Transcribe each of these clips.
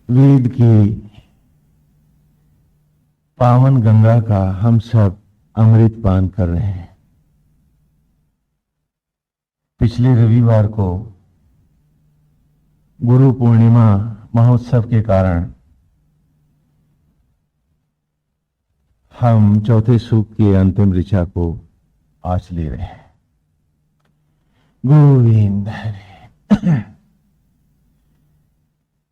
वेद की पावन गंगा का हम सब अमृत पान कर रहे हैं। पिछले रविवार को गुरु पूर्णिमा महोत्सव के कारण हम चौथे सूक्त की अंतिम ऋचा को आज ले रहे हैं। गोविंद हरे।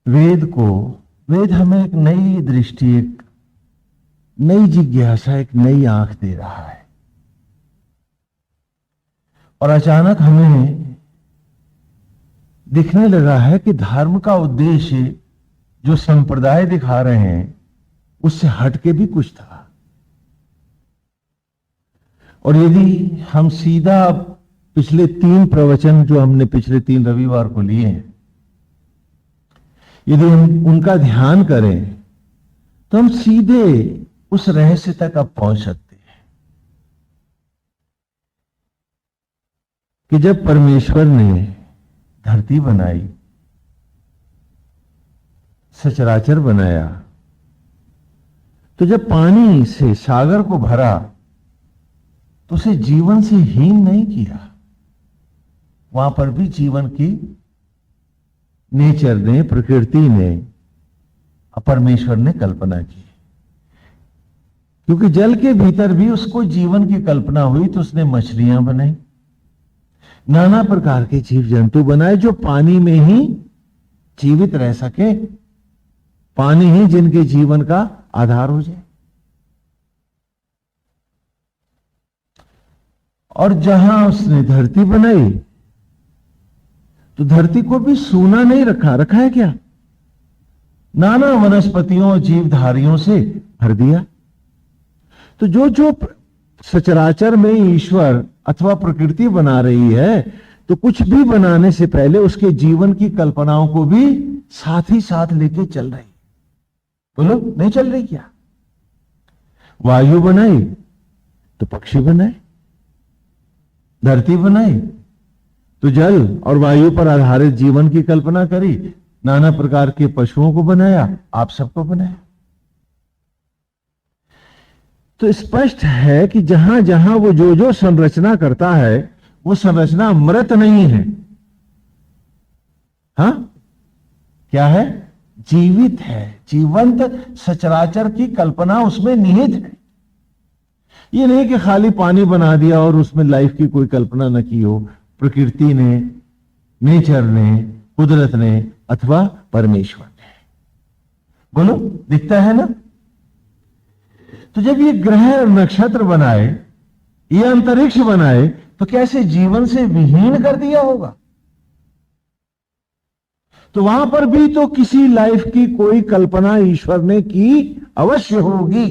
वेद हमें एक नई दृष्टि, एक नई जिज्ञासा, एक नई आंख दे रहा है। और अचानक हमें दिखने लगा है कि धर्म का उद्देश्य जो संप्रदाय दिखा रहे हैं उससे हटके भी कुछ था। और यदि हम सीधा पिछले 3 प्रवचन जो हमने पिछले 3 रविवार को लिए हैं, यदि हम उनका ध्यान करें तो हम सीधे उस रहस्य तक अब पहुंच सकते हैं कि जब परमेश्वर ने धरती बनाई, सचराचर बनाया, तो जब पानी से सागर को भरा तो उसे जीवन से हीन नहीं किया। वहां पर भी जीवन की नेचर ने, प्रकृति ने, परमेश्वर ने कल्पना की। क्योंकि जल के भीतर भी उसको जीवन की कल्पना हुई तो उसने मछलियां बनाई, नाना प्रकार के जीव जंतु बनाए जो पानी में ही जीवित रह सके, पानी ही जिनके जीवन का आधार हो जाए। और जहां उसने धरती बनाई तो धरती को भी सूना नहीं रखा है क्या? नाना वनस्पतियों, जीवधारियों से भर दिया। तो जो सचराचर में ईश्वर अथवा प्रकृति बना रही है, तो कुछ भी बनाने से पहले उसके जीवन की कल्पनाओं को भी साथ ही साथ लेके चल रही। बोलो, नहीं चल रही क्या? वायु बनाई तो पक्षी बनाए, धरती बनाई तो जल और वायु पर आधारित जीवन की कल्पना करी, नाना प्रकार के पशुओं को बनाया, आप सबको बनाया। तो स्पष्ट है कि जहां जहां वो जो संरचना करता है वो संरचना मृत नहीं है। हाँ, क्या है? जीवित है, जीवंत सचराचर की कल्पना उसमें निहित है। ये नहीं कि खाली पानी बना दिया और उसमें लाइफ की कोई कल्पना न की हो। प्रकृति ने, नेचर ने, कुदरत ने अथवा परमेश्वर ने। बोलो, दिखता है ना? तो जब ये ग्रह और नक्षत्र बनाए, ये अंतरिक्ष बनाए, तो कैसे जीवन से विहीन कर दिया होगा? तो वहां पर भी तो किसी लाइफ की कोई कल्पना ईश्वर ने की अवश्य होगी।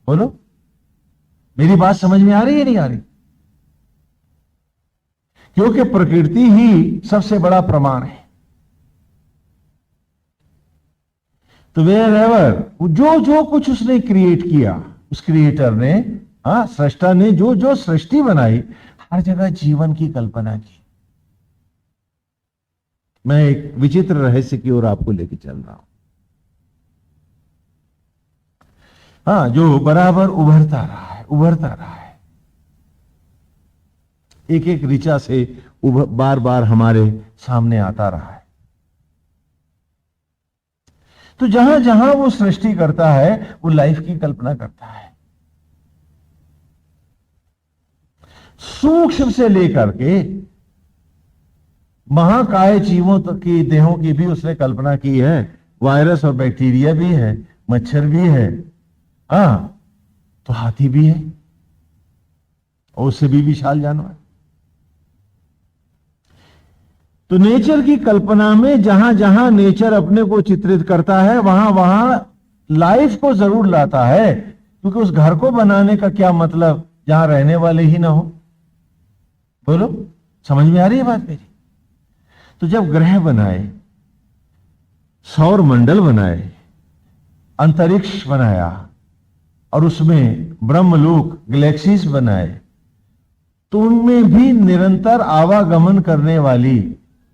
बोलो, मेरी बात समझ में आ रही है, नहीं आ रही? क्योंकि प्रकृति ही सबसे बड़ा प्रमाण है। तो वेयरएवर जो कुछ उसने क्रिएट किया, उस क्रिएटर ने, सृष्टा ने जो सृष्टि बनाई, हर जगह जीवन की कल्पना की। मैं एक विचित्र रहस्य की ओर आपको लेके चल रहा हूं। जो बराबर उभरता रहा है, एक एक ऋचा से बार बार हमारे सामने आता रहा है। तो जहां जहां वो सृष्टि करता है वो लाइफ की कल्पना करता है। सूक्ष्म से लेकर के महाकाय जीवों तक की देहों की भी उसने कल्पना की है। वायरस और बैक्टीरिया भी है, मच्छर भी है, तो हाथी भी है, और उससे भी विशाल जानवर। तो नेचर की कल्पना में जहां जहां नेचर अपने को चित्रित करता है वहां वहां लाइफ को जरूर लाता है। क्योंकि उस घर को बनाने का क्या मतलब जहां रहने वाले ही ना हो? बोलो, समझ में आ रही है बात मेरी? तो जब ग्रह बनाए, सौर मंडल बनाए, अंतरिक्ष बनाया और उसमें ब्रह्मलोक, गैलेक्सीज बनाए, तो उनमें भी निरंतर आवागमन करने वाली,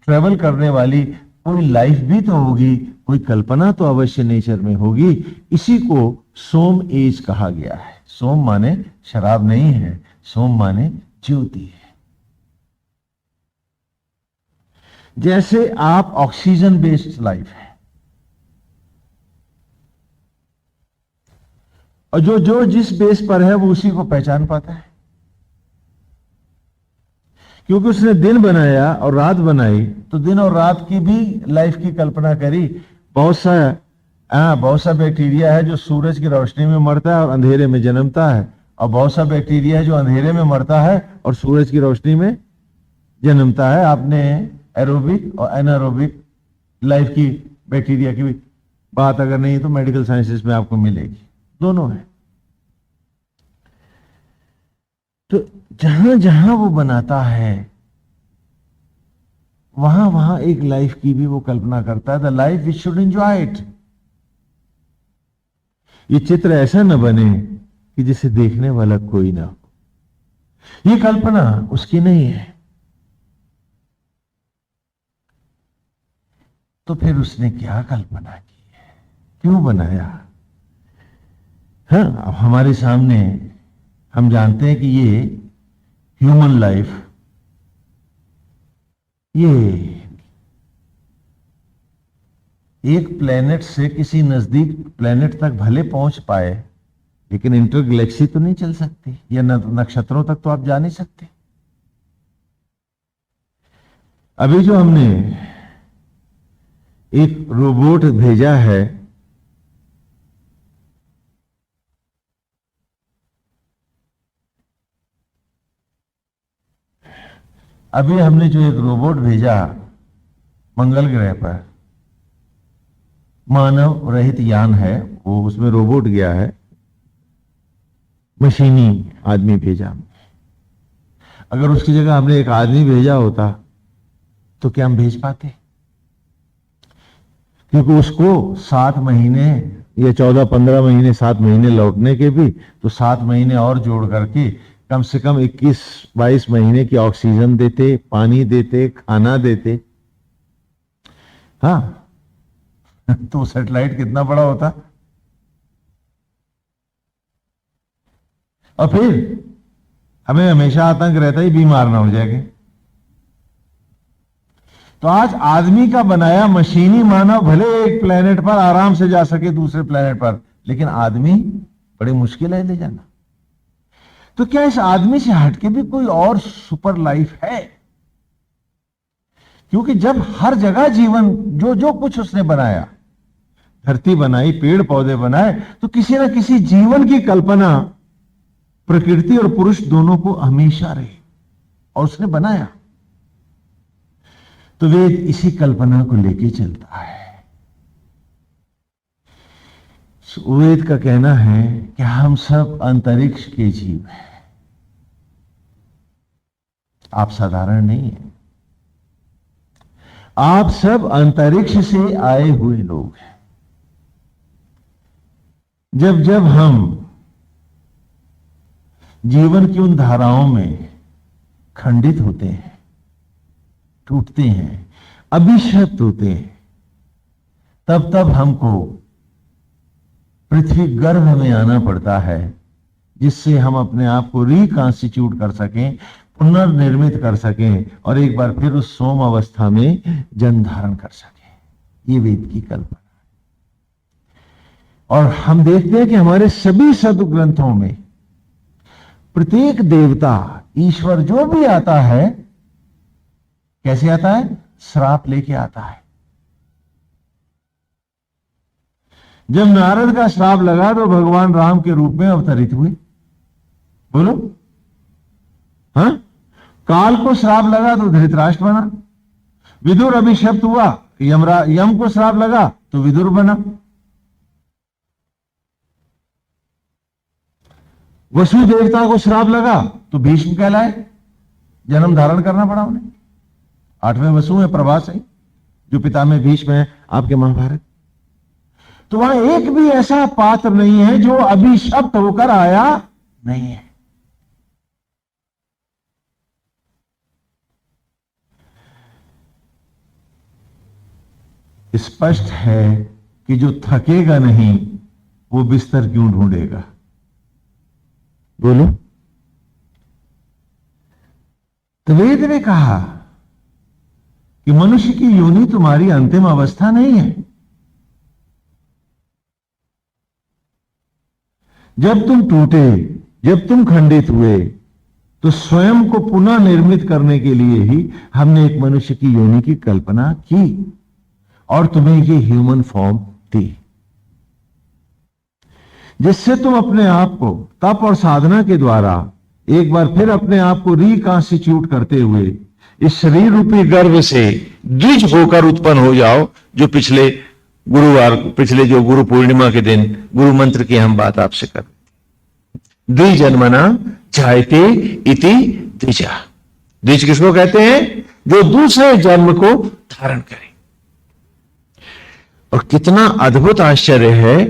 ट्रेवल करने वाली कोई लाइफ भी तो होगी, कोई कल्पना तो अवश्य नेचर में होगी। इसी को सोम एज कहा गया है। सोम माने शराब नहीं है, सोम माने ज्योति है। जैसे आप ऑक्सीजन बेस्ड लाइफ है, और जो जो जिस बेस पर है वो उसी को पहचान पाता है, क्योंकि उसने दिन बनाया और रात बनाई, तो दिन और रात की भी लाइफ की कल्पना करी। बहुत सा बैक्टीरिया है जो सूरज की रोशनी में मरता है और अंधेरे में जन्मता है, और बहुत सा बैक्टीरिया है जो अंधेरे में मरता है और सूरज की रोशनी में जन्मता है। आपने एरोबिक और एनारोबिक लाइफ की बैक्टीरिया की बात अगर नहीं तो मेडिकल साइंसेस में आपको मिलेगी, दोनों है। तो जहां जहां वो बनाता है वहां वहां एक लाइफ की भी वो कल्पना करता है, the life we should enjoy it. ये चित्र ऐसा न बने कि जिसे देखने वाला कोई ना हो। ये कल्पना उसकी नहीं है, तो फिर उसने क्या कल्पना की है, क्यों बनाया? हाँ, अब हमारे सामने हम जानते हैं कि ये ह्यूमन लाइफ, ये एक प्लेनेट से किसी नजदीक प्लेनेट तक भले पहुंच पाए, लेकिन इंटर गैलेक्सी तो नहीं चल सकती, या नक्षत्रों तक तो आप जा नहीं सकते। अभी जो हमने एक रोबोट भेजा है, अभी हमने जो एक रोबोट भेजा मंगल ग्रह पर, मानव रहित यान है वो, उसमें रोबोट गया है, मशीनी आदमी भेजा। अगर उसकी जगह हमने एक आदमी भेजा होता तो क्या हम भेज पाते? क्योंकि उसको 7 महीने या 14-15 महीने, 7 महीने लौटने के भी, तो 7 महीने और जोड़ करके कम से कम 21-22 महीने की ऑक्सीजन देते, पानी देते, खाना देते। हाँ तो सैटेलाइट कितना बड़ा होता। और फिर हमें हमेशा आतंक रहता ही बीमार ना हो जाएंगे। तो आज आदमी का बनाया मशीनी मानव भले एक प्लेनेट पर आराम से जा सके दूसरे प्लेनेट पर, लेकिन आदमी बड़ी मुश्किल है ले जाना। तो क्या इस आदमी से हटके भी कोई और सुपर लाइफ है? क्योंकि जब हर जगह जीवन, जो जो कुछ उसने बनाया, धरती बनाई, पेड़ पौधे बनाए, तो किसी ना किसी जीवन की कल्पना प्रकृति और पुरुष दोनों को हमेशा रही, और उसने बनाया। तो वेद इसी कल्पना को लेके चलता है। वेद का कहना है कि हम सब अंतरिक्ष के जीव हैं, आप साधारण नहीं हैं, आप सब अंतरिक्ष से आए हुए लोग हैं। जब जब हम जीवन की उन धाराओं में खंडित होते हैं, टूटते हैं, अभिशप्त होते हैं, तब तब हमको पृथ्वी गर्भ में आना पड़ता है, जिससे हम अपने आप को रिकॉन्स्टिट्यूट कर सकें, पुनर्निर्मित कर सकें, और एक बार फिर उस सोम अवस्था में जन्म धारण कर सकें। ये वेद की कल्पना है। और हम देखते हैं कि हमारे सभी सदग्रंथों में प्रत्येक देवता, ईश्वर जो भी आता है, कैसे आता है? श्राप लेके आता है। जब नारद का श्राप लगा तो भगवान राम के रूप में अवतरित हुए। बोलो, हाँ? काल को श्राप लगा तो धृतराष्ट्र बना। विदुर अभिशप्त हुआ, यम को श्राप लगा तो विदुर बना। वसु देवता को श्राप लगा तो भीष्म कहलाए, जन्म धारण करना पड़ा उन्हें। 8वें वसु है प्रभास है, जो पिता में भीष्म है आपके महाभारत। तो वहां एक भी ऐसा पात्र नहीं है जो अभिशप्त होकर आया नहीं है। स्पष्ट है कि जो थकेगा नहीं वो बिस्तर क्यों ढूंढेगा? बोलो। तो वेद ने कहा कि मनुष्य की योनि तुम्हारी अंतिम अवस्था नहीं है। जब तुम टूटे, जब तुम खंडित हुए, तो स्वयं को पुनः निर्मित करने के लिए ही हमने एक मनुष्य की योनि की कल्पना की और तुम्हें ये ह्यूमन फॉर्म दी, जिससे तुम अपने आप को तप और साधना के द्वारा एक बार फिर अपने आप को रिकॉन्स्टिट्यूट करते हुए इस शरीर रूपी गर्भ से द्विज होकर उत्पन्न हो जाओ, जो पिछले जो गुरु पूर्णिमा के दिन गुरु मंत्र की हम बात आपसे कर, द्विजन्मना जायते इति द्विजा। द्विज किसको कहते हैं? जो दूसरे जन्म को धारण करे। और कितना अद्भुत आश्चर्य है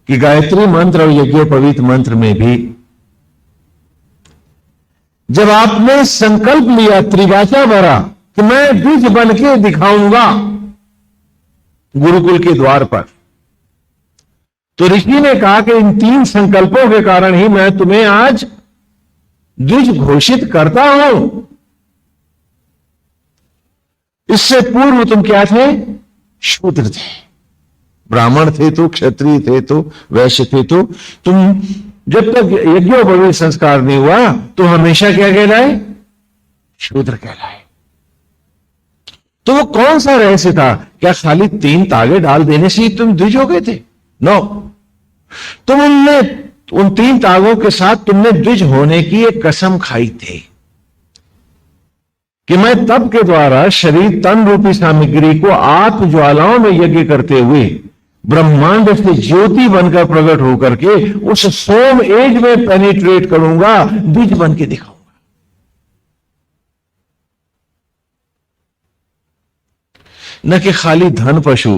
कि गायत्री मंत्र और यज्ञोपवीत मंत्र में भी जब आपने संकल्प लिया, त्रिवाचा भरा कि मैं द्विज बन के दिखाऊंगा गुरुकुल के द्वार पर, तो ऋषि ने कहा कि इन 3 संकल्पों के कारण ही मैं तुम्हें आज द्विज घोषित करता हूं। इससे पूर्व तुम क्या थे? शूद्र थे। ब्राह्मण थे तो, क्षत्रिय थे तो, वैश्य थे तो, तुम जब तक यज्ञोपवीत संस्कार नहीं हुआ तो हमेशा क्या कहलाए? शूद्र कहलाए। तो वो कौन सा रहस्य था? क्या खाली 3 तागे डाल देने से ही तुम द्विज हो गए थे? नो, तुमने उन 3 तागों के साथ तुमने द्विज होने की एक कसम खाई थी कि मैं तप के द्वारा शरीर तन रूपी सामग्री को आत्म ज्वालाओं में यज्ञ करते हुए ब्रह्मांड से ज्योति बनकर प्रकट होकर के उस सोम एज में पेनिट्रेट करूंगा, द्विज बन के दिखाऊंगा। न कि खाली धन पशु,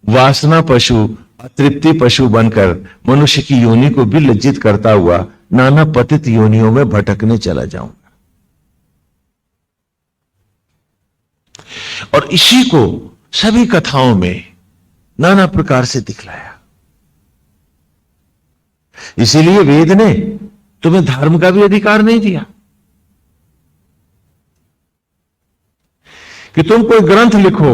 वासना पशु, अतृप्ति पशु बनकर मनुष्य की योनि को भी लज्जित करता हुआ नाना पतित योनियों में भटकने चला जाऊंगा। और इसी को सभी कथाओं में नाना प्रकार से दिखलाया। इसीलिए वेद ने तुम्हें धर्म का भी अधिकार नहीं दिया कि तुम कोई ग्रंथ लिखो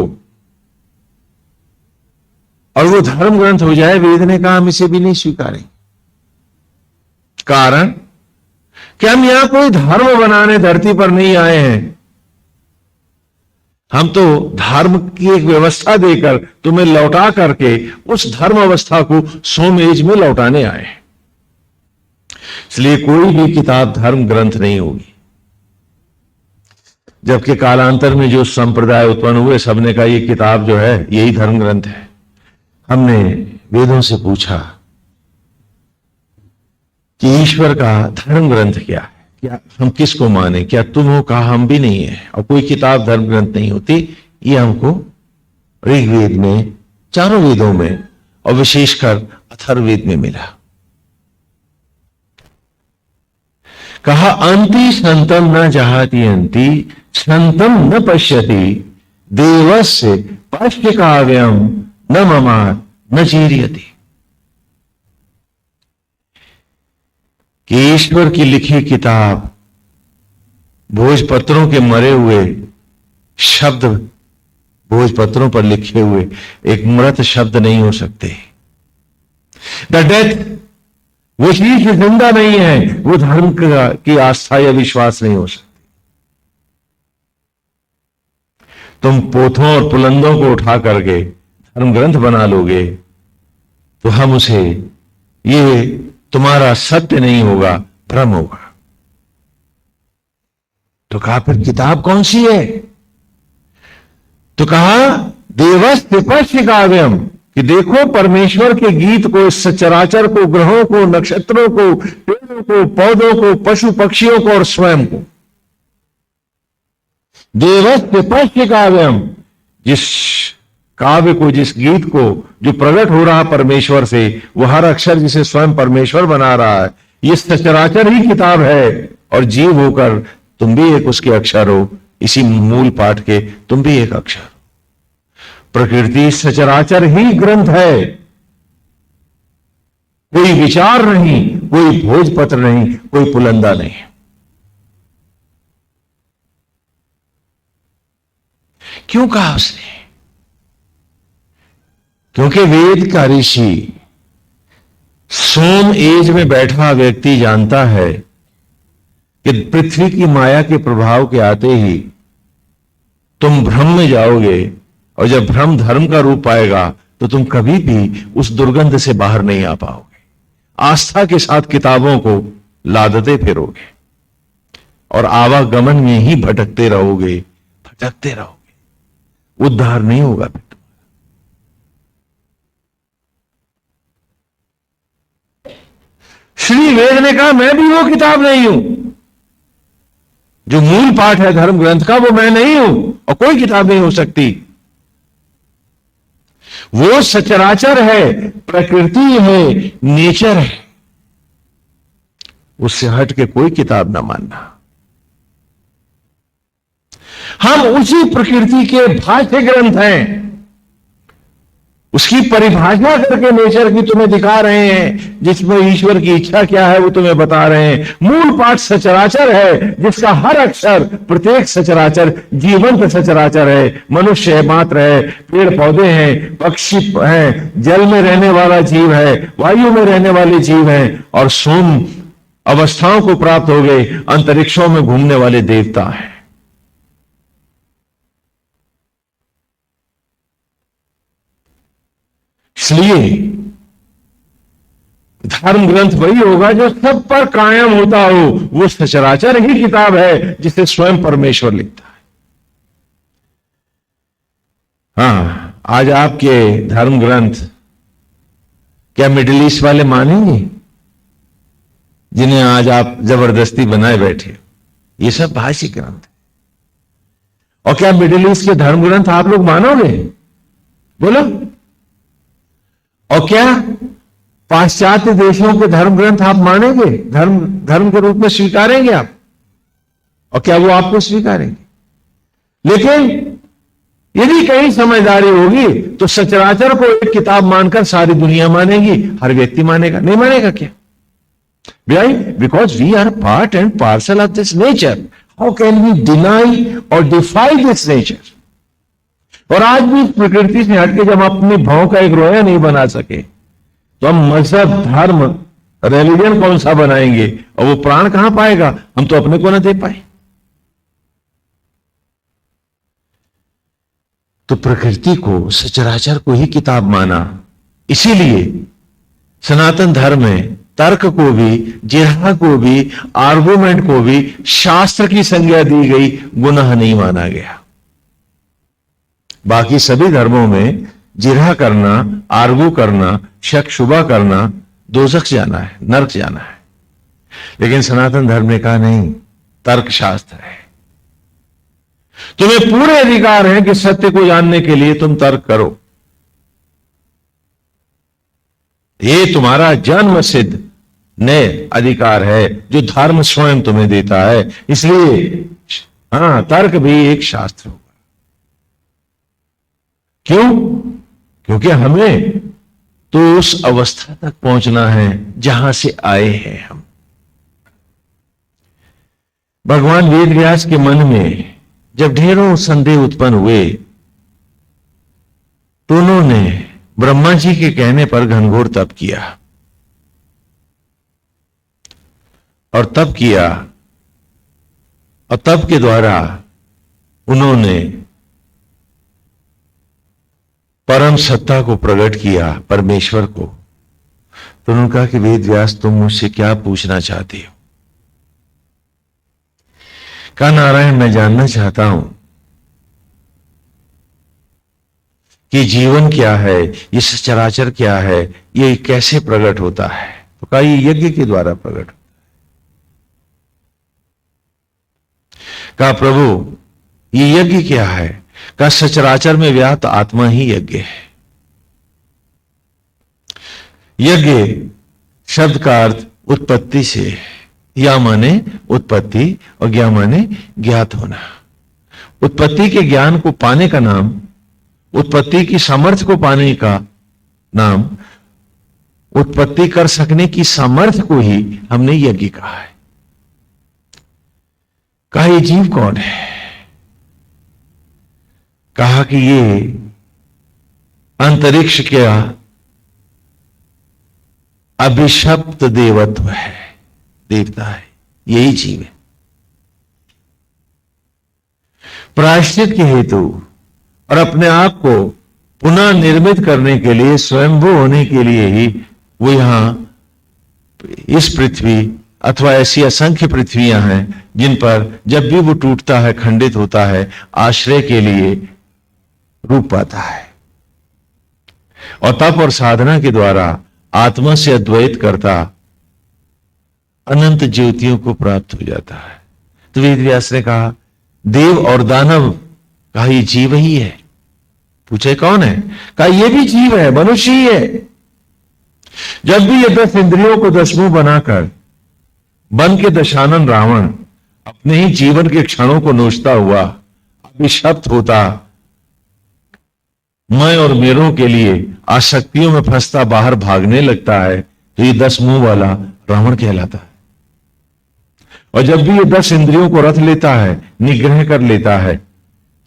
और वो धर्म ग्रंथ हो जाए। वेद ने कहा हम इसे भी नहीं स्वीकारें। कारण कि हम यहां कोई धर्म बनाने धरती पर नहीं आए हैं। हम तो धर्म की एक व्यवस्था देकर तुम्हें लौटा करके उस धर्म अवस्था को सोम एज में लौटाने आए हैं। इसलिए कोई भी किताब धर्म ग्रंथ नहीं होगी। जबकि कालांतर में जो संप्रदाय उत्पन्न हुए, सबने कहा ये किताब जो है यही धर्म ग्रंथ है। हमने वेदों से पूछा कि ईश्वर का धर्म ग्रंथ क्या है, क्या हम किसको माने? क्या तुम हो? कहा हम भी नहीं है। और कोई किताब धर्म ग्रंथ नहीं होती। ये हमको ऋग्वेद में, चारों वेदों में और विशेषकर अथर्ववेद में मिला। कहा अंति संतम न जहाति अंति संतम न पश्यति देवस्य पश्य काव्यम न ममार न चीरियति। कि ईश्वर की लिखी किताब भोजपत्रों के मरे हुए शब्द, भोजपत्रों पर लिखे हुए एक मृत शब्द नहीं हो सकते। द डेथ, वो चीज जिंदा नहीं है, वो धर्म की आस्था या विश्वास नहीं हो सकती। तुम पोथों और पुलंदों को उठा करके धर्म ग्रंथ बना लोगे तो हम उसे, ये तुम्हारा सत्य नहीं होगा, भ्रम होगा। तो कहा फिर किताब कौन सी है? तो कहा देवस्य पश्य काव्यम, कि देखो परमेश्वर के गीत को, सचराचर को, ग्रहों को, नक्षत्रों को, पेड़ों को, पौधों को, पशु पक्षियों को और स्वयं को। देवस्य पश्य काव्यम, जिस काव्य को, जिस गीत को जो प्रकट हो रहा परमेश्वर से, वो हर अक्षर जिसे स्वयं परमेश्वर बना रहा है, ये सचराचर ही किताब है। और जीव होकर तुम भी एक उसके अक्षर हो, इसी मूल पाठ के तुम भी एक अक्षर। प्रकृति सचराचर ही ग्रंथ है, कोई विचार नहीं, कोई भोजपत्र नहीं, कोई पुलंदा नहीं। क्यों कहा उसने? क्योंकि वेद का ऋषि सोम एज में बैठा व्यक्ति जानता है कि पृथ्वी की माया के प्रभाव के आते ही तुम भ्रम में जाओगे, और जब भ्रम धर्म का रूप पाएगा तो तुम कभी भी उस दुर्गंध से बाहर नहीं आ पाओगे। आस्था के साथ किताबों को लादते फिरोगे और आवागमन में ही भटकते रहोगे, उद्धार नहीं होगा। फिर श्री वेद ने कहा मैं भी वो किताब नहीं हूं, जो मूल पाठ है धर्म ग्रंथ का वो मैं नहीं हूं, और कोई किताब नहीं हो सकती। वो सचराचर है, प्रकृति है, नेचर है, उससे हट के कोई किताब ना मानना। हम उसी प्रकृति के भाष्य ग्रंथ हैं, उसकी परिभाषा करके नेचर की तुम्हें दिखा रहे हैं, जिसमें ईश्वर की इच्छा क्या है वो तुम्हें बता रहे हैं। मूल पाठ सचराचर है, जिसका हर अक्षर, प्रत्येक सचराचर जीवंत सचराचर है। मनुष्य है, मात्र है, पेड़ पौधे हैं, पक्षी हैं, जल में रहने वाला जीव है, वायु में रहने वाले जीव हैं, और सोम अवस्थाओं को प्राप्त हो गए अंतरिक्षों में घूमने वाले देवता हैं। इसलिए धर्म ग्रंथ वही होगा जो सब पर कायम होता हो। वो सचराचर ही किताब है जिसे स्वयं परमेश्वर लिखता है। हां, आज आपके धर्म ग्रंथ क्या मिडिल ईस्ट वाले मानेंगे, जिन्हें आज आप जबरदस्ती बनाए बैठे? ये सब भाषी ग्रंथ है। और क्या मिडिल ईस्ट के धर्म ग्रंथ आप लोग मानोगे? बोलो। और क्या पाश्चात्य देशों के धर्म ग्रंथ आप मानेंगे, धर्म के रूप में स्वीकारेंगे आप? और क्या वो आपको स्वीकारेंगे? लेकिन यदि कहीं समझदारी होगी तो सचराचर को एक किताब मानकर सारी दुनिया मानेगी, हर व्यक्ति मानेगा। नहीं मानेगा क्या? Because we are part and parcel of this nature. How can we deny और डिफाई दिस नेचर? और आज भी प्रकृति से हटके जब अपनी भाव का एक रोया नहीं बना सके तो हम मजहब, धर्म, रिलीजन कौन सा बनाएंगे? और वो प्राण कहां पाएगा? हम तो अपने को ना दे पाए। तो प्रकृति को, सचराचर को ही किताब माना। इसीलिए सनातन धर्म में तर्क को भी, जिह्वा को भी, आर्गुमेंट को भी शास्त्र की संज्ञा दी गई, गुनाह नहीं माना गया। बाकी सभी धर्मों में जिह्वा करना, आर्गू करना, शक शुबा करना, दोजख जाना है, नरक जाना है। लेकिन सनातन धर्म ने कहा नहीं, तर्क शास्त्र है, तुम्हें पूरे अधिकार है कि सत्य को जानने के लिए तुम तर्क करो। ये तुम्हारा जन्म सिद्ध नए अधिकार है जो धर्म स्वयं तुम्हें देता है। इसलिए हां, तर्क भी एक शास्त्र होगा। क्यों? क्योंकि हमें तो उस अवस्था तक पहुंचना है जहां से आए हैं हम। भगवान वेद व्यास के मन में जब ढेरों संदेह उत्पन्न हुए तो उन्होंने ब्रह्मा जी के कहने पर घनघोर तप किया। और तप किया, और तप के द्वारा उन्होंने परम सत्ता को प्रकट किया, परमेश्वर को। तो उन्होंने कहा कि वेद व्यास, तुम मुझसे क्या पूछना चाहते हो? कहा, नारायण, मैं जानना चाहता हूं कि जीवन क्या है, ये सचराचर क्या है, ये कैसे प्रकट होता है? तो कहा, ये यज्ञ के द्वारा प्रकट होता है। कहा, प्रभु, ये यज्ञ क्या है? कहा, सचराचर में व्याप्त आत्मा ही यज्ञ है। यज्ञ शब्द का अर्थ उत्पत्ति से है। या माने उत्पत्ति और ज्ञा माने ज्ञात होना। उत्पत्ति के ज्ञान को पाने का नाम उत्पत्ति की सामर्थ्य को पाने का नाम उत्पत्ति कर सकने की सामर्थ्य को ही हमने यज्ञ कहा है। कहा ये जीव कौन है? कहा कि ये अंतरिक्ष का अभिशप्त देवत्व है, देवता है, यही जीव है। प्रायश्चित के हेतु और अपने आप को पुनः निर्मित करने के लिए, स्वयंभू होने के लिए ही वो यहां इस पृथ्वी अथवा ऐसी असंख्य पृथ्वियां हैं जिन पर जब भी वो टूटता है, खंडित होता है, आश्रय के लिए रूप पाता है और तप और साधना के द्वारा आत्मा से अद्वैत करता अनंत ज्योतियों को प्राप्त हो जाता है। तो वेद व्यास ने कहा देव और दानव, कहा ये जीव ही है। पूछे कौन है? कहा ये भी जीव है, मनुष्य ही है। जब भी ये 10 इंद्रियों को 10 मुंह बनाकर बन के दशानन रावण अपने ही जीवन के क्षणों को नोचता हुआ अभिशप्त होता, मैं और मेरों के लिए आसक्तियों में फंसता बाहर भागने लगता है, तो ये 10 मुंह वाला रावण कहलाता है। और जब भी ये 10 इंद्रियों को रथ लेता है, निग्रह कर लेता है,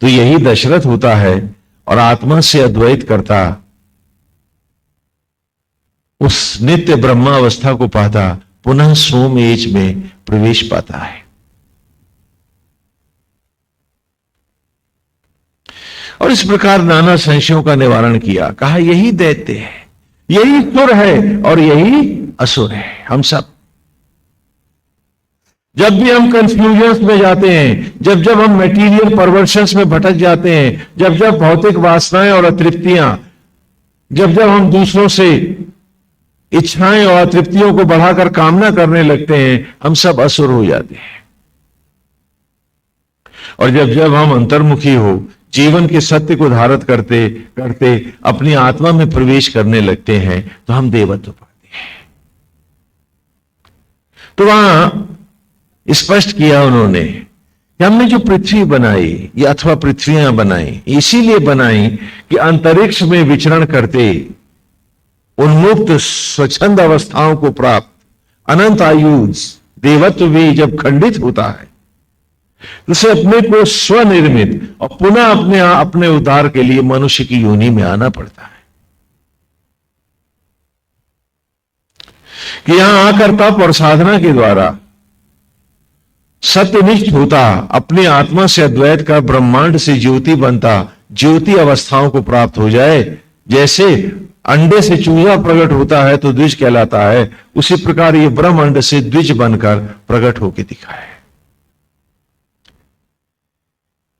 तो यही दशरथ होता है और आत्मा से अद्वैत करता उस नित्य ब्रह्मावस्था को पाता, पुनः सोम एज में प्रवेश पाता है। और इस प्रकार नाना संशयों का निवारण किया। कहा यही दैत्य है, यही सुर है और यही असुर है। हम सब जब भी हम कंफ्यूजन्स में जाते हैं, जब जब हम मटेरियल परवर्शंस में भटक जाते हैं, जब जब भौतिक वासनाएं और अतृप्तियां, जब जब हम दूसरों से इच्छाएं और अतृप्तियों को बढ़ाकर कामना करने लगते हैं, हम सब असुर हो जाते हैं। और जब जब हम अंतर्मुखी हो जीवन के सत्य को धारण करते करते अपनी आत्मा में प्रवेश करने लगते हैं, तो हम देवत्व पाते हैं। तो वहां स्पष्ट किया उन्होंने कि हमने जो पृथ्वी बनाई या अथवा पृथ्वियां बनाई, इसीलिए बनाई कि अंतरिक्ष में विचरण करते उन्मुक्त स्वच्छंद अवस्थाओं को प्राप्त अनंत आयुष देवत्व भी जब खंडित होता है, उसे अपने को स्वनिर्मित और पुनः अपने उद्धार के लिए मनुष्य की योनि में आना पड़ता है। कि यहां आकर तप और साधना के द्वारा सत्यनिष्ठ होता, अपनी आत्मा से अद्वैत का ब्रह्मांड से ज्योति बनता, ज्योति अवस्थाओं को प्राप्त हो जाए। जैसे अंडे से चूजा प्रकट होता है तो द्विज कहलाता है, उसी प्रकार ये ब्रह्मांड से द्विज बनकर प्रकट होकर दिखा है।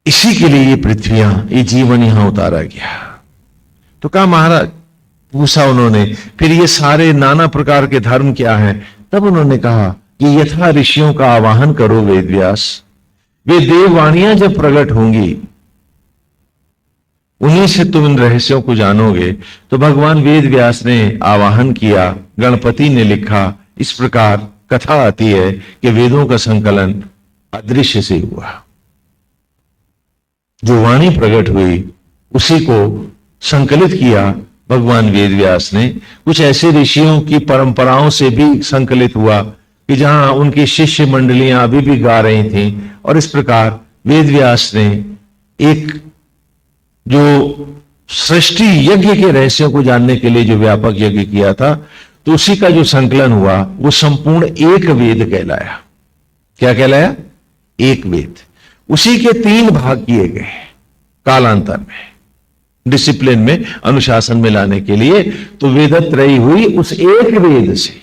इसी के लिए ये पृथ्वियां, ये जीवन यहां उतारा गया। तो कहा महाराज, पूछा उन्होंने फिर ये सारे नाना प्रकार के धर्म क्या हैं? तब उन्होंने कहा कि यथा ऋषियों का आवाहन करो वेद व्यास, वे देववाणियां जब प्रकट होंगी उन्हीं से तुम इन रहस्यों को जानोगे। तो भगवान वेद व्यास ने आवाहन किया, गणपति ने लिखा। इस प्रकार कथा आती है कि वेदों का संकलन अदृश्य से हुआ। जो वाणी प्रकट हुई उसी को संकलित किया भगवान वेद व्यास ने। कुछ ऐसे ऋषियों की परंपराओं से भी संकलित हुआ कि जहां उनकी शिष्य मंडलियां अभी भी गा रही थीं। और इस प्रकार वेद व्यास ने एक जो सृष्टि यज्ञ के रहस्यों को जानने के लिए जो व्यापक यज्ञ किया था, तो उसी का जो संकलन हुआ वो संपूर्ण एक वेद कहलाया। क्या कहलाया? एक वेद। उसी के 3 भाग किए गए कालांतर में, डिसिप्लिन में, अनुशासन में लाने के लिए। तो वेदत्रयी हुई उस एक वेद से।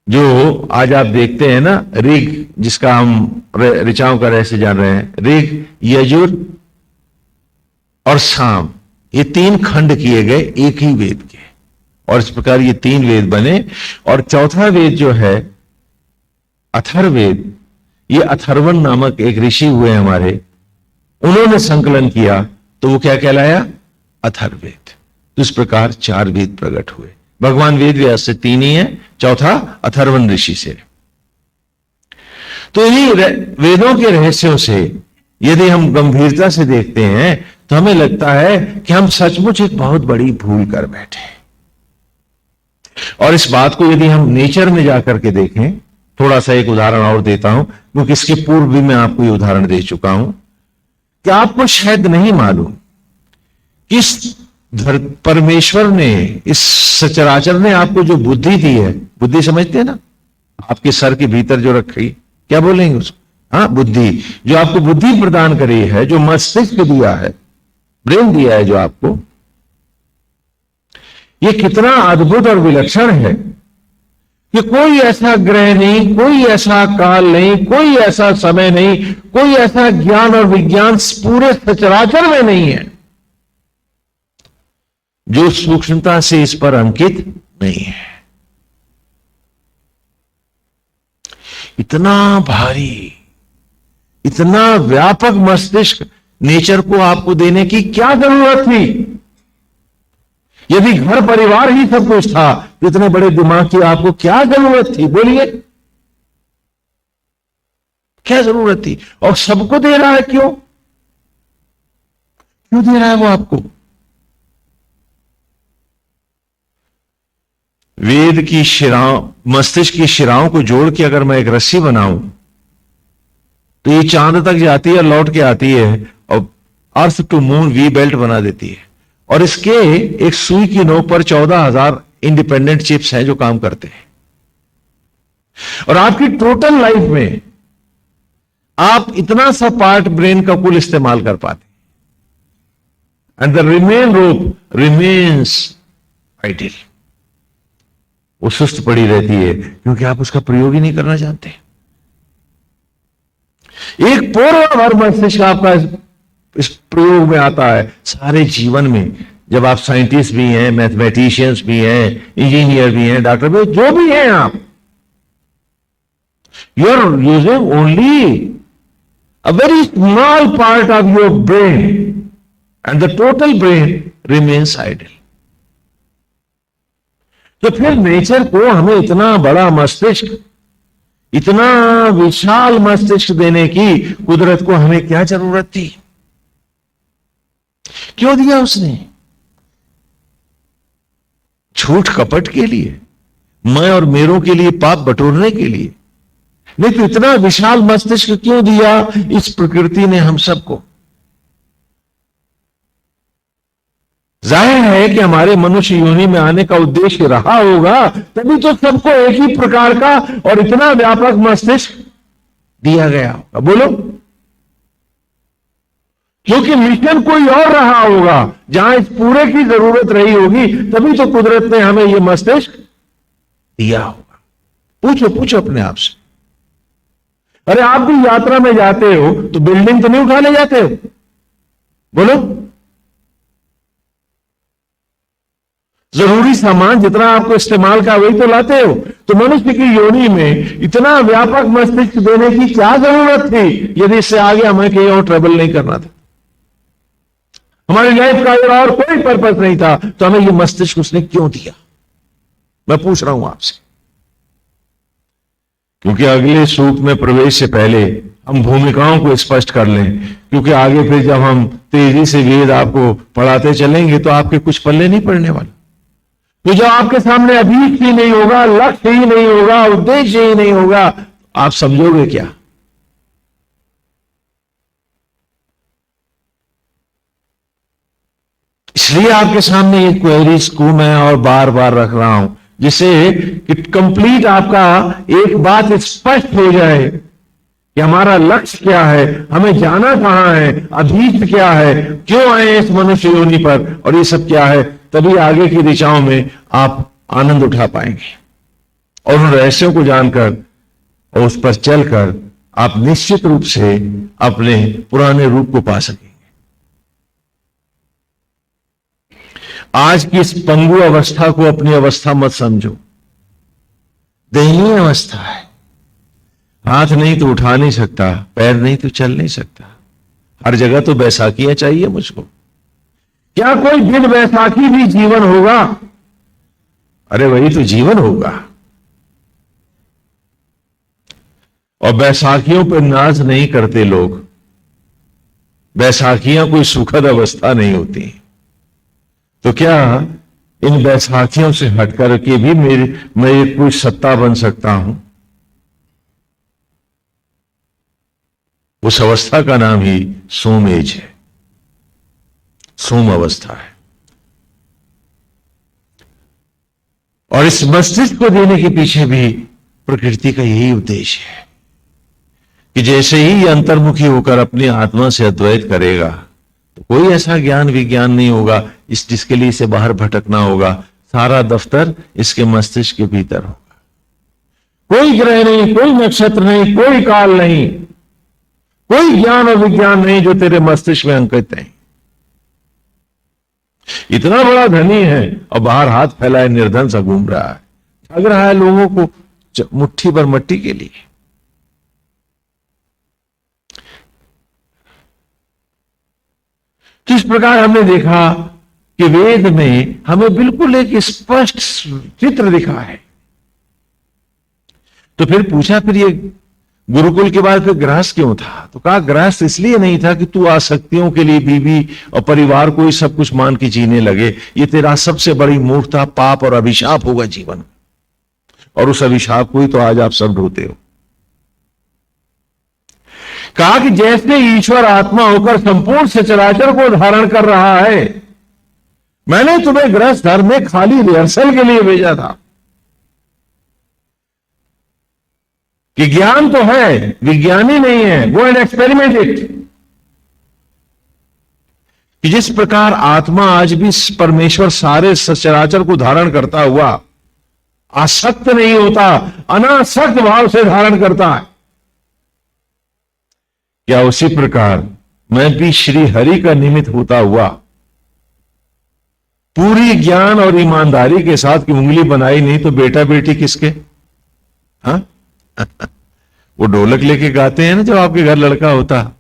जो आज आप देखते हैं ना, ऋग, जिसका हम ऋचाओं का रहस्य जान रहे हैं, ऋग, यजुर और साम, ये 3 खंड किए गए एक ही वेद के। और इस प्रकार ये 3 वेद बने। और चौथा वेद जो है अथर्ववेद, ये अथर्वण नामक एक ऋषि हुए हमारे, उन्होंने संकलन किया। तो वो क्या कहलाया? अथर्ववेद। तो इस प्रकार 4 वेद प्रकट हुए। भगवान वेद व्यास से 3 ही है, चौथा अथर्वण ऋषि से। तो इन्हीं वेदों के रहस्यों से यदि हम गंभीरता से देखते हैं तो हमें लगता है कि हम सचमुच एक बहुत बड़ी भूल कर बैठे। और इस बात को यदि हम नेचर में जाकर के देखें, थोड़ा सा एक उदाहरण और देता हूं, क्योंकि इसके पूर्व भी मैं आपको ये उदाहरण दे चुका हूं कि आपको शायद नहीं मालूम कि इस परमेश्वर ने, इस सचराचर ने आपको जो बुद्धि दी है, बुद्धि समझते हैं ना, आपके सर के भीतर जो रखी, क्या बोलेंगे उसको, हाँ बुद्धि, जो आपको बुद्धि प्रदान करी है, जो मस्तिष्क दिया है, ब्रेन दिया है जो आपको, ये कितना अद्भुत और विलक्षण है कि कोई ऐसा ग्रह नहीं, कोई ऐसा काल नहीं, कोई ऐसा समय नहीं, कोई ऐसा ज्ञान और विज्ञान पूरे सचराचर में नहीं है जो सूक्ष्मता से इस पर अंकित नहीं है। इतना भारी, इतना व्यापक मस्तिष्क नेचर को आपको देने की क्या जरूरत थी? यदि घर परिवार ही सब कुछ था तो इतने बड़े दिमाग की आपको क्या जरूरत थी? बोलिए, क्या जरूरत थी? और सबको दे रहा है, क्यों क्यों दे रहा है वो आपको? वेद की शिराओं, मस्तिष्क की शिराओं को जोड़ के अगर मैं एक रस्सी बनाऊं तो ये चांद तक जाती है, लौट के आती है और earth to moon V belt बना देती है। और इसके एक सुई की नोक पर 14,000 इंडिपेंडेंट चिप्स हैं जो काम करते हैं। और आपकी टोटल लाइफ में आप इतना सा पार्ट ब्रेन का कुल इस्तेमाल कर पाते, and the remain rope remains ideal. वो सुस्त पड़ी रहती है क्योंकि आप उसका प्रयोग ही नहीं करना चाहते। एक पोर भर मस्तिष्क आपका इस प्रयोग में आता है सारे जीवन में। जब आप साइंटिस्ट भी हैं, मैथमेटिशियंस भी हैं, इंजीनियर भी हैं, डॉक्टर भी, जो भी हैं आप, you are using only a very small part of your brain and the total brain remains idle. तो फिर नेचर को हमें इतना बड़ा मस्तिष्क, इतना विशाल मस्तिष्क देने की कुदरत को हमें क्या जरूरत थी? क्यों दिया उसने? झूठ कपट के लिए, मैं और मेरों के लिए, पाप बटोरने के लिए? नहीं तो इतना विशाल मस्तिष्क क्यों दिया इस प्रकृति ने हम सबको? जाहिर है कि हमारे मनुष्य योनि में आने का उद्देश्य रहा होगा, तभी तो सबको एक ही प्रकार का और इतना व्यापक मस्तिष्क दिया गया होगा। बोलो, क्योंकि मिशन कोई और रहा होगा जहां इस पूरे की जरूरत रही होगी, तभी तो कुदरत ने हमें यह मस्तिष्क दिया होगा। पूछो पूछो अपने आप से। अरे आप भी यात्रा में जाते हो तो बिल्डिंग तो नहीं उठा ले जाते हो? बोलो, जरूरी सामान जितना आपको इस्तेमाल का वही तो लाते हो। तो मनुष्य की योनि में इतना व्यापक मस्तिष्क देने की क्या जरूरत थी यदि इससे आगे हमें कहीं और ट्रेवल नहीं करना था? हमारी लाइफ का और कोई पर्पस नहीं था, तो हमें ये मस्तिष्क उसने क्यों दिया? मैं पूछ रहा हूं आपसे। क्योंकि अगले सूक्त में प्रवेश से पहले हम भूमिकाओं को स्पष्ट कर लें, क्योंकि आगे फिर जब हम तेजी से वेद आपको पढ़ाते चलेंगे तो आपके कुछ पल्ले नहीं पड़ने वाले। तो जब आपके सामने अभीष्ट ही नहीं होगा, लक्ष्य ही नहीं होगा, उद्देश्य ही नहीं होगा, आप समझोगे क्या? इसलिए आपके सामने ये क्वेरीज को मैं और बार बार रख रहा हूं, जिससे कि कंप्लीट आपका एक बात स्पष्ट हो जाए कि हमारा लक्ष्य क्या है, हमें जाना कहां है, अभीष्ट क्या है, क्यों आए इस मनुष्य योनि पर, और ये सब क्या है। तभी आगे की दिशाओं में आप आनंद उठा पाएंगे और उन रहस्यों को जानकर और उस पर चलकर आप निश्चित रूप से अपने पुराने रूप को पा सकेंगे। आज की इस पंगु अवस्था को अपनी अवस्था मत समझो, दयनीय अवस्था है। हाथ नहीं तो उठा नहीं सकता, पैर नहीं तो चल नहीं सकता, हर जगह तो बैसाखियां चाहिए मुझको। क्या कोई दिन बैसाखी भी जीवन होगा? अरे वही तो जीवन होगा। और बैसाखियों पर नाज नहीं करते लोग, बैसाखियां कोई सुखद अवस्था नहीं होती। तो क्या इन बैसाखियों से हटकर के भी मैं कोई सत्ता बन सकता हूं? उस अवस्था का नाम ही सोम एज है, सोम अवस्था है। और इस मस्तिष्क को देने के पीछे भी प्रकृति का यही उद्देश्य है कि जैसे ही ये अंतर्मुखी होकर अपनी आत्मा से अद्वैत करेगा तो कोई ऐसा ज्ञान विज्ञान नहीं होगा जिसके लिए इसे बाहर भटकना होगा। सारा दफ्तर इसके मस्तिष्क के भीतर होगा। कोई ग्रह नहीं, कोई नक्षत्र नहीं, कोई काल नहीं, कोई ज्ञान और विज्ञान नहीं जो तेरे मस्तिष्क में अंकित है। इतना बड़ा धनी है और बाहर हाथ फैलाए निर्धन सा घूम रहा है, ठग रहा है लोगों को मुट्ठी भर मट्टी के लिए। किस प्रकार हमने देखा कि वेद में हमें बिल्कुल एक स्पष्ट चित्र दिखा है। तो फिर पूछा, फिर ये गुरुकुल के बाद फिर गृहस्थ क्यों था? तो कहा गृहस्थ इसलिए नहीं था कि तू आसक्तियों के लिए बीवी और परिवार को ही सब कुछ मान के जीने लगे। ये तेरा सबसे बड़ी मूर्खता, पाप और अभिशाप होगा जीवन। और उस अभिशाप को ही तो आज आप सब ढोते हो। कहा कि जैसे ईश्वर आत्मा होकर संपूर्ण सचराचर को धारण कर रहा है, मैंने तुम्हें गृहस्थ धर्म में खाली रिहर्सल के लिए भेजा था कि ज्ञान तो है, विज्ञानी नहीं है, गो एंड एक्सपेरिमेंट इट। कि जिस प्रकार आत्मा आज भी परमेश्वर सारे सचराचर को धारण करता हुआ आसक्त नहीं होता, अनासक्त भाव से धारण करता है, क्या उसी प्रकार मैं भी श्री हरि का निमित्त होता हुआ पूरी ज्ञान और ईमानदारी के साथ की उंगली बनाई नहीं तो बेटा बेटी किसके? हाँ वो ढोलक लेके गाते हैं ना जब आपके घर लड़का होता,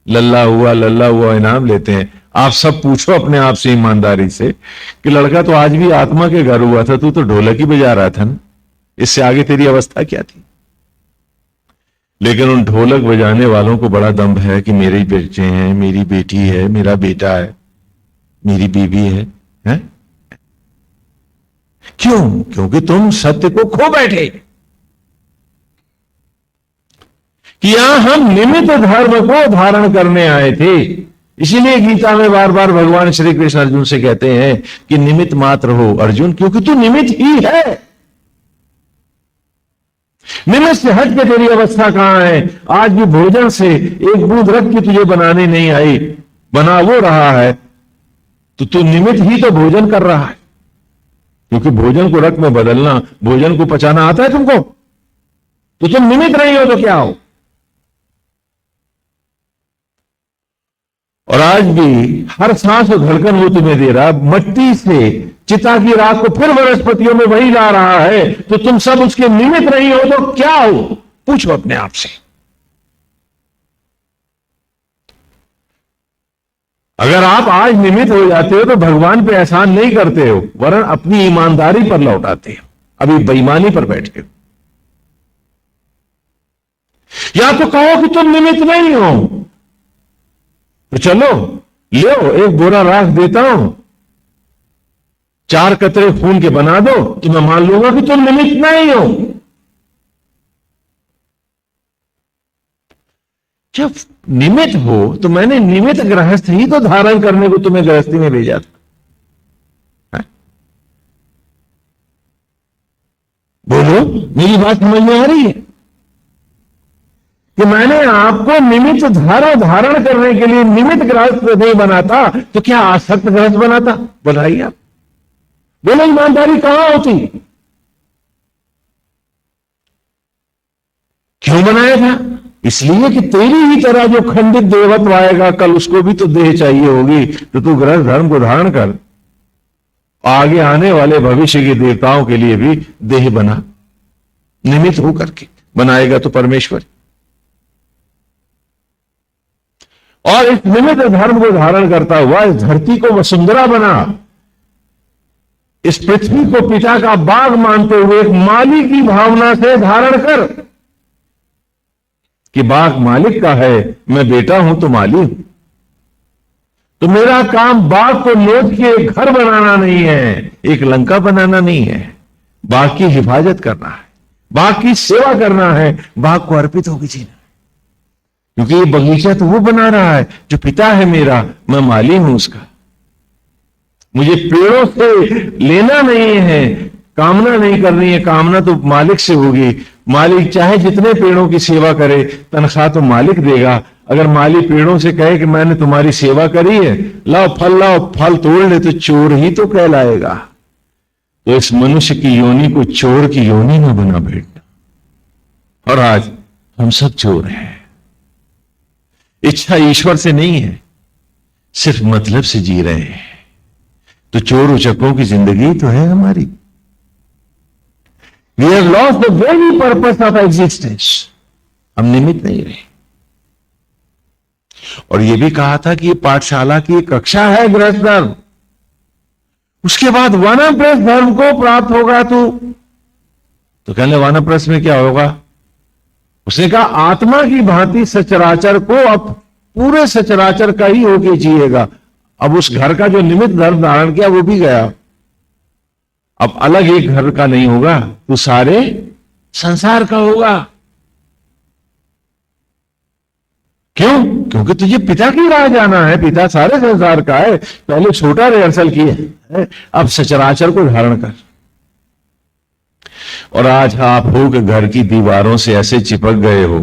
लल्ला हुआ इनाम लेते हैं। आप सब पूछो अपने आप से ईमानदारी से कि लड़का तो आज भी आत्मा के घर हुआ था, तू तो ढोलक ही बजा रहा था ना, इससे आगे तेरी अवस्था क्या थी? लेकिन उन ढोलक बजाने वालों को बड़ा दम्भ है कि मेरे बच्चे हैं, मेरी बेटी है, मेरा बेटा है, मेरी बीवी है? क्यों? क्योंकि तुम सत्य को खो बैठे कि यहां हम निमित्त धर्म को धारण करने आए थे। इसीलिए गीता में बार बार भगवान श्री कृष्ण अर्जुन से कहते हैं कि निमित्त मात्र हो अर्जुन, क्योंकि तू निमित्त ही है। निमित्त से हट के तेरी अवस्था कहां है? आज भी भोजन से एक बूंद रख के तुझे बनाने नहीं आई, बना वो रहा है तो तू निमित्त ही तो भोजन कर रहा है। क्योंकि भोजन को रख में बदलना, भोजन को पचाना आता है तुमको, तो तुम निमित्त नहीं हो तो क्या हो? और आज भी हर सांस और धड़कन वो तुम्हें दे रहा, मट्टी से चिता की राख को फिर वनस्पतियों में वही ला रहा है, तो तुम सब उसके निमित्त नहीं हो तो क्या हो? पूछो अपने आप से। अगर आप आज निमित्त हो जाते हो तो भगवान पे एहसान नहीं करते हो, वरन अपनी ईमानदारी पर लौटाते हो, अभी बेईमानी पर बैठे हो। या तो कहो कि तुम निमित्त नहीं हो, तो चलो लो एक बोरा राख देता हूं, 4 कतरे खून के बना दो, तो मैं मान लूंगा कि तुम निमित्त नहीं हो। जब निमित्त हो तो मैंने निमित्त गृहस्थ ही तो धारण करने को तुम्हें गृहस्थी में भेजा था। बोलो, मेरी बात समझ में आ रही है कि मैंने आपको निमित्त धारण करने के लिए निमित्त गृहस्थ नहीं बनाता तो क्या आसक्त गृहस्थ बनाता? बताइए आप। बोलो, ईमानदारी कहां होती? क्यों बनाया था? इसलिए कि तेरी ही तरह जो खंडित देवत्व आएगा कल, उसको भी तो देह चाहिए होगी, तो तू गृहस्थ धर्म को धारण कर, आगे आने वाले भविष्य के देवताओं के लिए भी देह बना, निमित्त होकर के बनाएगा तो परमेश्वर। और इस निमित्त धर्म को धारण करता हुआ इस धरती को वसुंधरा बना, इस पृथ्वी को पिता का बाग मानते हुए एक माली की भावना से धारण कर कि बाग मालिक का है, मैं बेटा हूं तो माली हूं। तो मेरा काम बाग को नोच के एक घर बनाना नहीं है, एक लंका बनाना नहीं है, बाग की हिफाजत करना है, बाग की सेवा करना है, बाग को अर्पित होकर जीना। क्योंकि ये बगीचा तो वो बना रहा है जो पिता है मेरा, मैं माली हूं उसका। मुझे पेड़ों से लेना नहीं है, कामना नहीं करनी है, कामना तो मालिक से होगी। मालिक चाहे जितने पेड़ों की सेवा करे, तनख्वाह तो मालिक देगा। अगर माली पेड़ों से कहे कि मैंने तुम्हारी सेवा करी है, लाओ, फल तोड़ ले, तो चोर ही तो कहलाएगा। तो इस मनुष्य की योनि को चोर की योनि न बना बैठना। और आज हम सब चोर हैं। इच्छा ईश्वर से नहीं है, सिर्फ मतलब से जी रहे हैं। तो चोर उचकों की जिंदगी तो है हमारी। We have lost the very purpose of existence. हम निमित्त नहीं रहे। और यह भी कहा था कि ये पाठशाला की कक्षा है गृहस्थ धर्म, उसके बाद वानप्रस्थ धर्म को प्राप्त होगा। तो कहने वानप्रस्थ में क्या होगा? उसने कहा आत्मा की भांति सचराचर को अब पूरे सचराचर का ही होके जिएगा। अब उस घर का जो निमित्त धर्म धारण किया वो भी गया। अब अलग एक घर का नहीं होगा, तो सारे संसार का होगा। क्यों? क्योंकि तुझे पिता की राह जाना है। पिता सारे संसार का है। पहले छोटा रिहर्सल किया है, अब सचराचर को धारण कर। और आज आप हो कि घर की दीवारों से ऐसे चिपक गए हो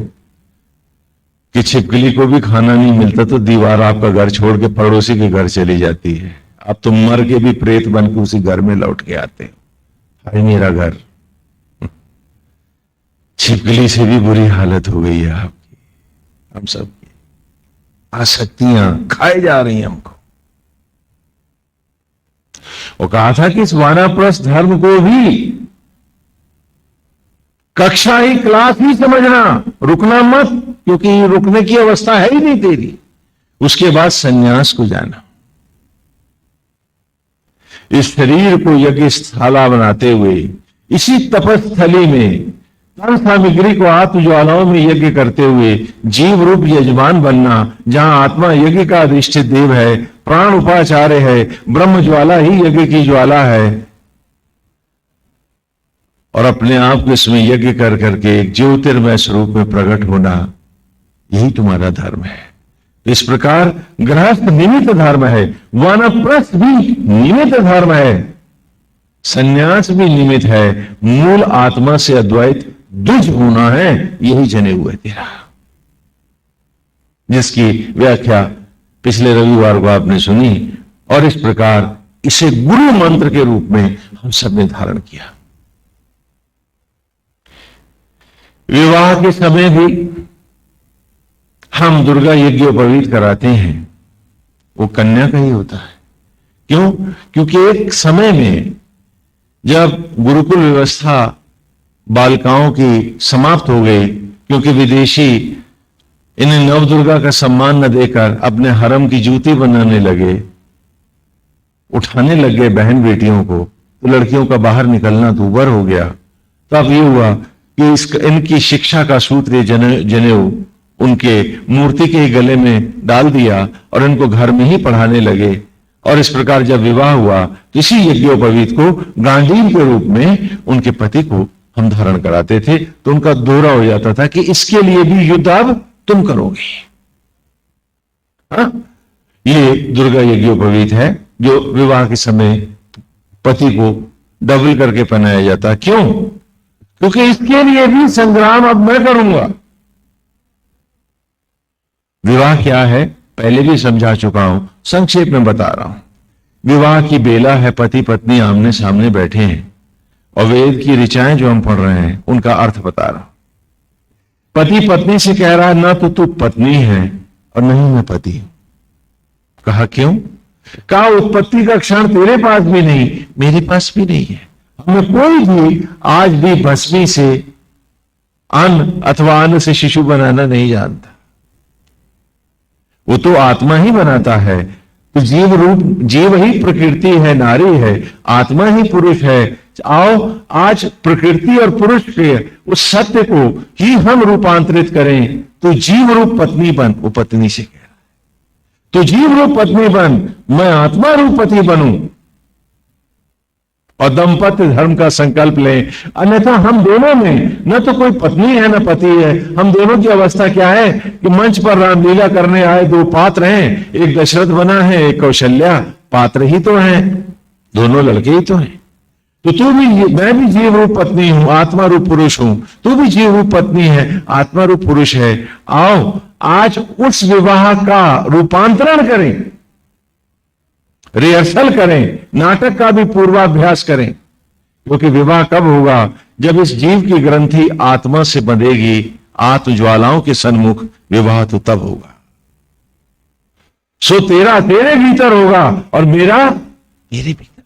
कि छिपकली को भी खाना नहीं मिलता तो दीवार आपका घर छोड़ के पड़ोसी के घर चली जाती है। अब तो मर के भी प्रेत बन के उसी घर में लौट के आते हो। हाय मेरा घर। छिपकली से भी बुरी हालत हो गई है आपकी, हम सब की। आसक्तियां खाए जा रही हैं हमको। वो कहा था कि इस वानप्रस्थ धर्म को भी कक्षा ही, क्लास ही समझना, रुकना मत, क्योंकि रुकने की अवस्था है ही नहीं तेरी। उसके बाद सन्यास को जाना। इस शरीर को यज्ञशाला बनाते हुए, इसी तपस्थली में तन सामग्री को आत्मज्वालाओं में यज्ञ करते हुए जीव रूप यजमान बनना, जहां आत्मा यज्ञ का अधिष्ठित देव है, प्राण उपाचार्य है, ब्रह्म ज्वाला ही यज्ञ की ज्वाला है, और अपने आप को इसमें यज्ञ कर करके एक ज्योतिर्मय स्वरूप में प्रकट होना, यही तुम्हारा धर्म है। इस प्रकार गृहस्थ निमित्त धर्म है, वानप्रस्थ भी निमित्त धर्म है, सन्यास भी निमित्त है। मूल आत्मा से अद्वैत द्विज होना है, यही जने हुए तेरा, जिसकी व्याख्या पिछले रविवार को आपने सुनी। और इस प्रकार इसे गुरु मंत्र के रूप में हम सब ने धारण किया। विवाह के समय भी हम दुर्गा यज्ञोपवीत कराते हैं, वो कन्या का ही होता है। क्यों? क्योंकि एक समय में जब गुरुकुल व्यवस्था बालिकाओं की समाप्त हो गई, क्योंकि विदेशी इन्हें नवदुर्गा का सम्मान न देकर अपने हरम की जूती बनाने लगे, उठाने लग गए बहन बेटियों को, तो लड़कियों का बाहर निकलना दूभर हो गया। तो अब ये हुआ कि इनकी शिक्षा का सूत्र जनेऊ उनके मूर्ति के गले में डाल दिया और इनको घर में ही पढ़ाने लगे। और इस प्रकार जब विवाह हुआ तो इसी यज्ञोपवीत को गांडीव के रूप में उनके पति को हम धारण कराते थे। तो उनका दोहरा हो जाता था कि इसके लिए भी युद्ध अब तुम करोगे। हाँ? ये दुर्गा यज्ञोपवीत है जो विवाह के समय पति को डबल करके पहनाया जाता। क्यों? क्योंकि इसके लिए भी संग्राम अब मैं करूंगा। विवाह क्या है पहले भी समझा चुका हूं, संक्षेप में बता रहा हूं। विवाह की बेला है, पति पत्नी आमने सामने बैठे हैं और वेद की ऋचाएं जो हम पढ़ रहे हैं उनका अर्थ बता रहा हूं। पति पत्नी से कह रहा है ना तो तू पत्नी है और नहीं मैं पति। कहा क्यों? कहा उत्पत्ति का क्षण तेरे पास भी नहीं, मेरे पास भी नहीं है। हमें कोई भी आज भी भस्मी से अन्न अथवा अन्न से शिशु बनाना नहीं जानता। वो तो आत्मा ही बनाता है। तो जीव ही प्रकृति है, नारी है, आत्मा ही पुरुष है। आओ आज प्रकृति और पुरुष के उस सत्य को ही हम रूपांतरित करें। तो जीव रूप पत्नी बन, वो पत्नी से कह रहा है। तो जीव रूप पत्नी बन, मैं आत्मा रूप पति बनूं। और दंपत्य धर्म का संकल्प लें, अन्यथा हम दोनों में न तो कोई पत्नी है न पति है। हम दोनों की अवस्था क्या है कि मंच पर रामलीला करने आए दो पात्र हैं, एक दशरथ बना है, एक कौशल्या, पात्र ही तो हैं, दोनों लड़के ही तो हैं। तो तू भी, मैं भी जीव रूप पत्नी हूं, आत्मा रूप पुरुष हूं, तू भी जीव रूप पत्नी है, आत्मा रूप पुरुष है। आओ आज उस विवाह का रूपांतरण करें, रिहर्सल करें, नाटक का भी पूर्वाभ्यास करें। क्योंकि विवाह कब होगा? जब इस जीव की ग्रंथि आत्मा से बंधेगी, आत्म ज्वालाओं के सन्मुख विवाह तो तब होगा। सो तेरा तेरे भीतर होगा और मेरा मेरे भीतर।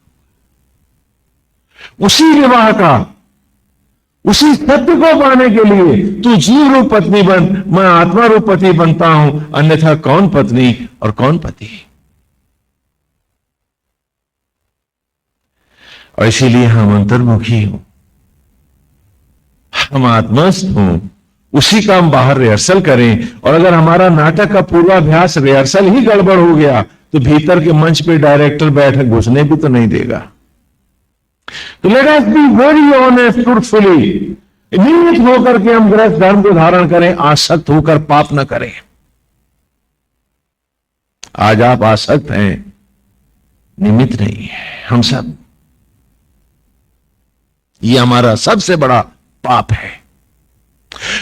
उसी विवाह का, उसी सत्य को पाने के लिए तू जीव रूप पत्नी बन, मैं आत्मा रूप पति बनता हूं, अन्यथा कौन पत्नी और कौन पति। और इसीलिए हम अंतर्मुखी हों, हम आत्मस्थ हों, उसी का हम बाहर रिहर्सल करें। और अगर हमारा नाटक का पूर्वाभ्यास रिहर्सल ही गड़बड़ हो गया तो भीतर के मंच पे डायरेक्टर बैठे घुसने भी तो नहीं देगा। तो let us be very honest truthfully, नियमित होकर के हम गृहस्थ धर्म को धारण करें, आसक्त होकर पाप न करें। आज आप आसक्त हैं, निमित्त नहीं है हम सब। ये हमारा सबसे बड़ा पाप है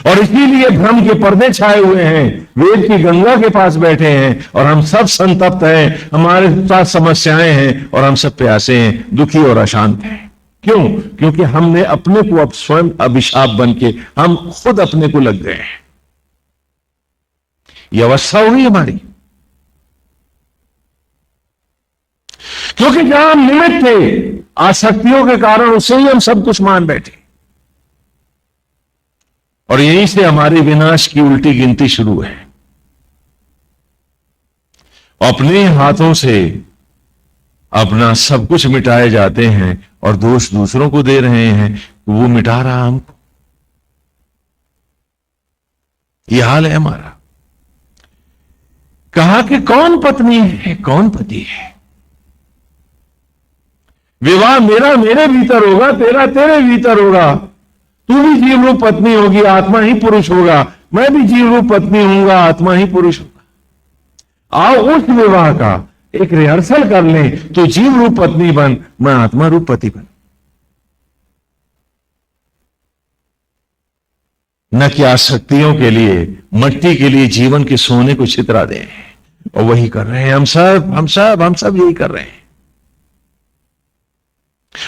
और इसीलिए भ्रम के पर्दे छाए हुए हैं, वेद की गंगा के पास बैठे हैं और हम सब संतप्त हैं, हमारे साथ समस्याएं हैं और हम सब प्यासे हैं, दुखी और अशांत हैं। क्यों? क्योंकि हमने अपने को अब स्वयं अभिशाप बन के हम खुद अपने को लग गए हैं। यह अवस्था हुई हमारी, क्योंकि जहां हम निमित्त थे आसक्तियों के कारण, उससे ही हम सब कुछ मान बैठे और यहीं से हमारे विनाश की उल्टी गिनती शुरू है। अपने हाथों से अपना सब कुछ मिटाए जाते हैं और दोष दूसरों को दे रहे हैं, वो मिटा रहा हमको। यह हाल है हमारा। कहा कि कौन पत्नी है कौन पति है। विवाह मेरा मेरे भीतर होगा, तेरा तेरे भीतर होगा। तू भी जीव रूप पत्नी होगी, आत्मा ही पुरुष होगा, मैं भी जीव रूप पत्नी हूंगा, आत्मा ही पुरुष होगा। आओ उस विवाह का एक रिहर्सल कर लें। तो जीव रूप पत्नी बन, मैं आत्मा रूप पति बन। न कि आसक्तियों के लिए, मट्टी के लिए जीवन के सोने को छितरा दें। और वही कर रहे हैं हम सब यही कर रहे हैं।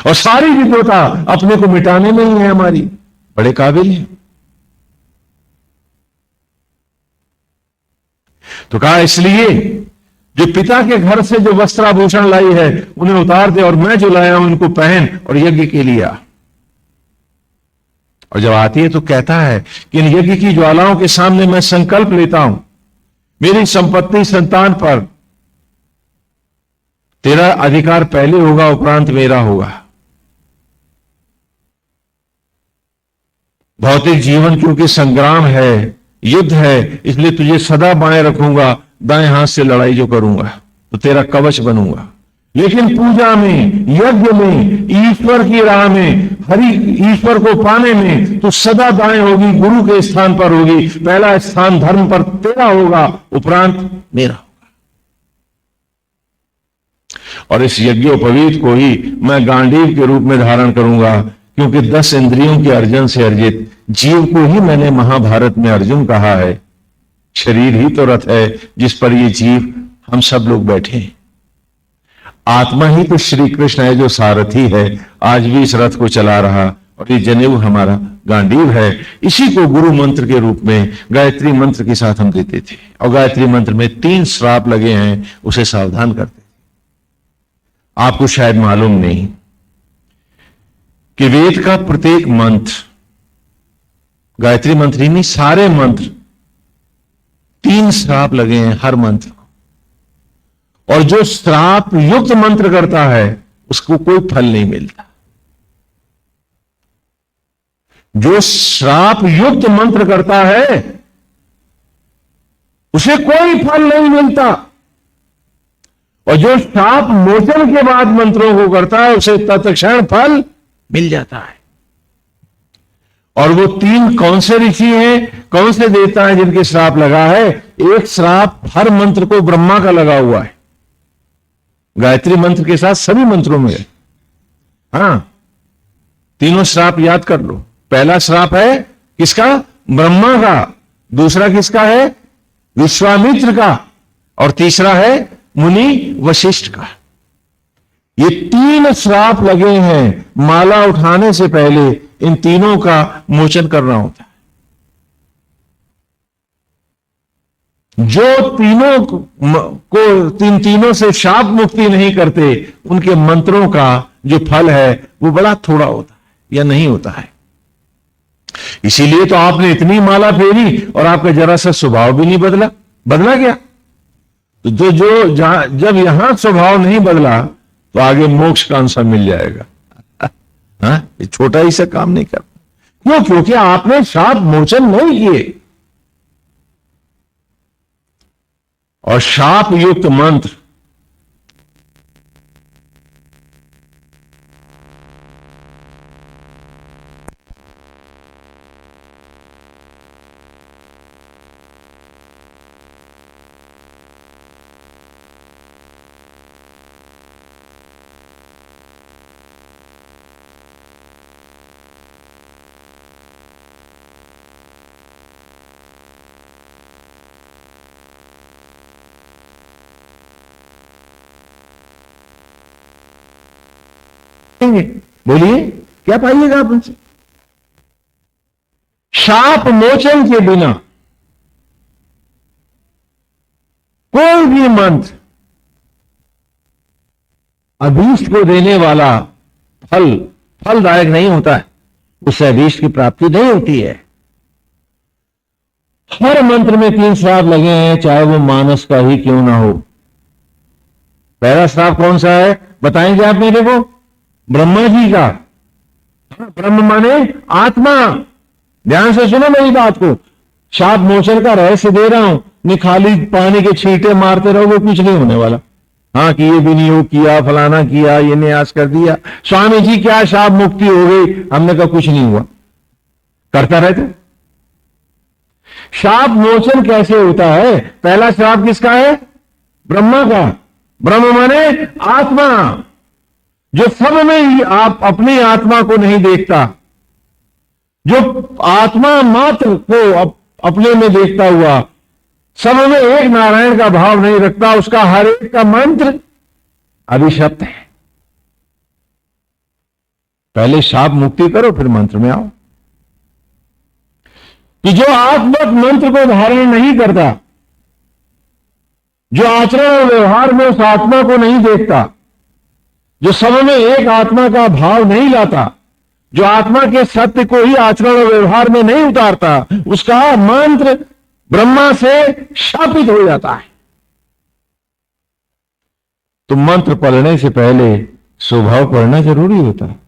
और सारी विद्वता अपने को मिटाने में ही है हमारी, बड़े काबिल हैं। तो कहा इसलिए जो पिता के घर से जो वस्त्राभूषण लाई है उन्हें उतार दे, और मैं जो लाया हूं उनको पहन और यज्ञ के लिए आ। और जब आती है तो कहता है कि इन यज्ञ की ज्वालाओं के सामने मैं संकल्प लेता हूं, मेरी संपत्ति संतान पर तेरा अधिकार पहले होगा, उपरांत मेरा होगा। भौतिक जीवन क्योंकि संग्राम है, युद्ध है, इसलिए तुझे सदा बाएं रखूंगा, दाएं हाथ से लड़ाई जो करूंगा तो तेरा कवच बनूंगा। लेकिन पूजा में, यज्ञ में, ईश्वर की राह में, हरि ईश्वर को पाने में तो सदा दाएं होगी, गुरु के स्थान पर होगी। पहला स्थान धर्म पर तेरा होगा, उपरांत मेरा होगा। और इस यज्ञोपवीत को ही मैं गांडीव के रूप में धारण करूंगा, क्योंकि 10 इंद्रियों के अर्जन से अर्जित जीव को ही मैंने महाभारत में अर्जुन कहा है। शरीर ही तो रथ है जिस पर ये जीव हम सब लोग बैठे हैं। आत्मा ही तो श्री कृष्ण है जो सारथी है, आज भी इस रथ को चला रहा, और ये जनेऊ हमारा गांडीव है। इसी को गुरु मंत्र के रूप में गायत्री मंत्र के साथ हम देते थे। और गायत्री मंत्र में 3 श्राप लगे हैं, उसे सावधान करते थे। आपको शायद मालूम नहीं कि वेद का प्रत्येक मंत्र, गायत्री मंत्र ही नहीं, सारे मंत्र 3 श्राप लगे हैं हर मंत्र को। और जो श्राप युक्त मंत्र करता है उसको कोई फल नहीं मिलता। जो श्राप युक्त मंत्र करता है उसे कोई फल नहीं मिलता। और जो शाप मोचन के बाद मंत्रों को करता है उसे तत्क्षण फल मिल जाता है। और वो तीन कौन से ऋषि हैं, कौन से देवता हैं जिनके श्राप लगा है? एक श्राप हर मंत्र को ब्रह्मा का लगा हुआ है, गायत्री मंत्र के साथ सभी मंत्रों में है। हाँ, तीनों श्राप याद कर लो। पहला श्राप है किसका? ब्रह्मा का। दूसरा किसका है? विश्वामित्र का। और तीसरा है मुनि वशिष्ठ का। ये तीन श्राप लगे हैं। माला उठाने से पहले इन तीनों का मोचन करना होता है। जो तीनों को तीनों से शाप मुक्ति नहीं करते, उनके मंत्रों का जो फल है वो बड़ा थोड़ा होता है या नहीं होता है। इसीलिए तो आपने इतनी माला फेरी और आपका जरा सा स्वभाव भी नहीं बदला। बदला क्या? तो जो जब यहां स्वभाव नहीं बदला तो आगे मोक्ष का आंसर मिल जाएगा। हाँ, छोटा ही सा काम नहीं करना। क्यों? क्योंकि आपने शाप मोचन नहीं किए। और शाप युक्त मंत्र बोलिए क्या पाइएगा आप उनसे? शाप मोचन के बिना कोई भी मंत्र अभीष्ट को देने वाला फलदायक नहीं होता है, उससे अभीष्ट की प्राप्ति नहीं होती है। हर मंत्र में तीन श्राप लगे हैं, चाहे वो मानस का ही क्यों ना हो। पहला श्राप कौन सा है बताएंगे आप मेरे को? ब्रह्मा जी का। ब्रह्म माने आत्मा। ध्यान से सुनो मेरी बात को। शाप मोचन का रहस्य दे रहा हूं, नहीं खाली पानी के छींटे मारते रहोगे, कुछ नहीं होने वाला। हाँ कि ये विनियोग किया, फलाना किया, ये न्यास कर दिया, स्वामी जी क्या शाप मुक्ति हो गई, हमने कहा कुछ नहीं हुआ, करता रहते। शाप मोचन कैसे होता है? पहला श्राप किसका है? ब्रह्मा का। ब्रह्म माने आत्मा, जो सब में ही आप अपनी आत्मा को नहीं देखता, जो आत्मा मात्र को अपने में देखता हुआ, सब में एक नारायण का भाव नहीं रखता, उसका हर एक का मंत्र अभिशप्त है। पहले शाप मुक्ति करो फिर मंत्र में आओ। कि जो आत्मक मंत्र को धारण नहीं करता, जो आचरण और व्यवहार में उस आत्मा को नहीं देखता, जो सब में एक आत्मा का भाव नहीं लाता, जो आत्मा के सत्य को ही आचरण और व्यवहार में नहीं उतारता, उसका मंत्र ब्रह्मा से शापित हो जाता है। तो मंत्र पढ़ने से पहले स्वभाव पढ़ना जरूरी होता है,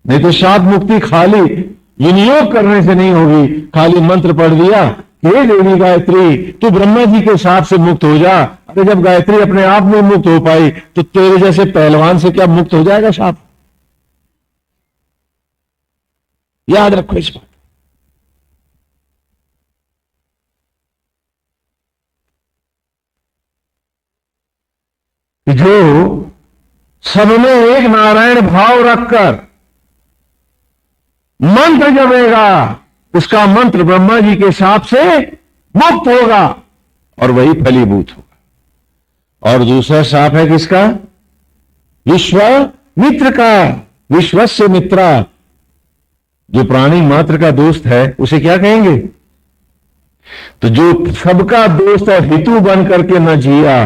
नहीं तो शाप मुक्ति खाली विनियोग करने से नहीं होगी। खाली मंत्र पढ़ दिया, हे देवी गायत्री तू ब्रह्मा जी के शाप से मुक्त हो जा। अरे जब गायत्री अपने आप में मुक्त हो पाई तो तेरे जैसे पहलवान से क्या मुक्त हो जाएगा शाप? याद रखो इस बात। जो सब में एक नारायण भाव रखकर मंत्र जपेगा, उसका मंत्र ब्रह्मा जी के शाप से मुक्त होगा और वही फलीभूत होगा। और दूसरा शाप है किसका? विश्वामित्र का। विश्वस्य मित्रा, जो प्राणी मात्र का दोस्त है उसे क्या कहेंगे? तो जो सबका दोस्त और हितु बन करके न जिया,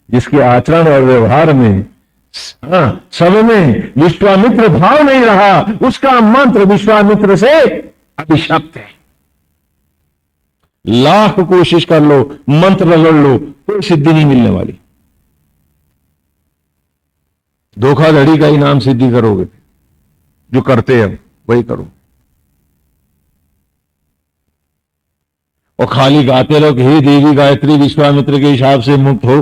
जिसके आचरण और व्यवहार में सब में विश्वामित्र भाव नहीं रहा, उसका मंत्र विश्वामित्र से अभिशप्त है। लाख कोशिश कर लो, मंत्र रगड़ लो, कोई सिद्धि नहीं मिलने वाली। धोखाधड़ी का ही नाम सिद्धि करोगे। जो करते हैं वही करो। और खाली गाते रहो कि हे देवी गायत्री विश्वामित्र के हिसाब से मुक्त हो।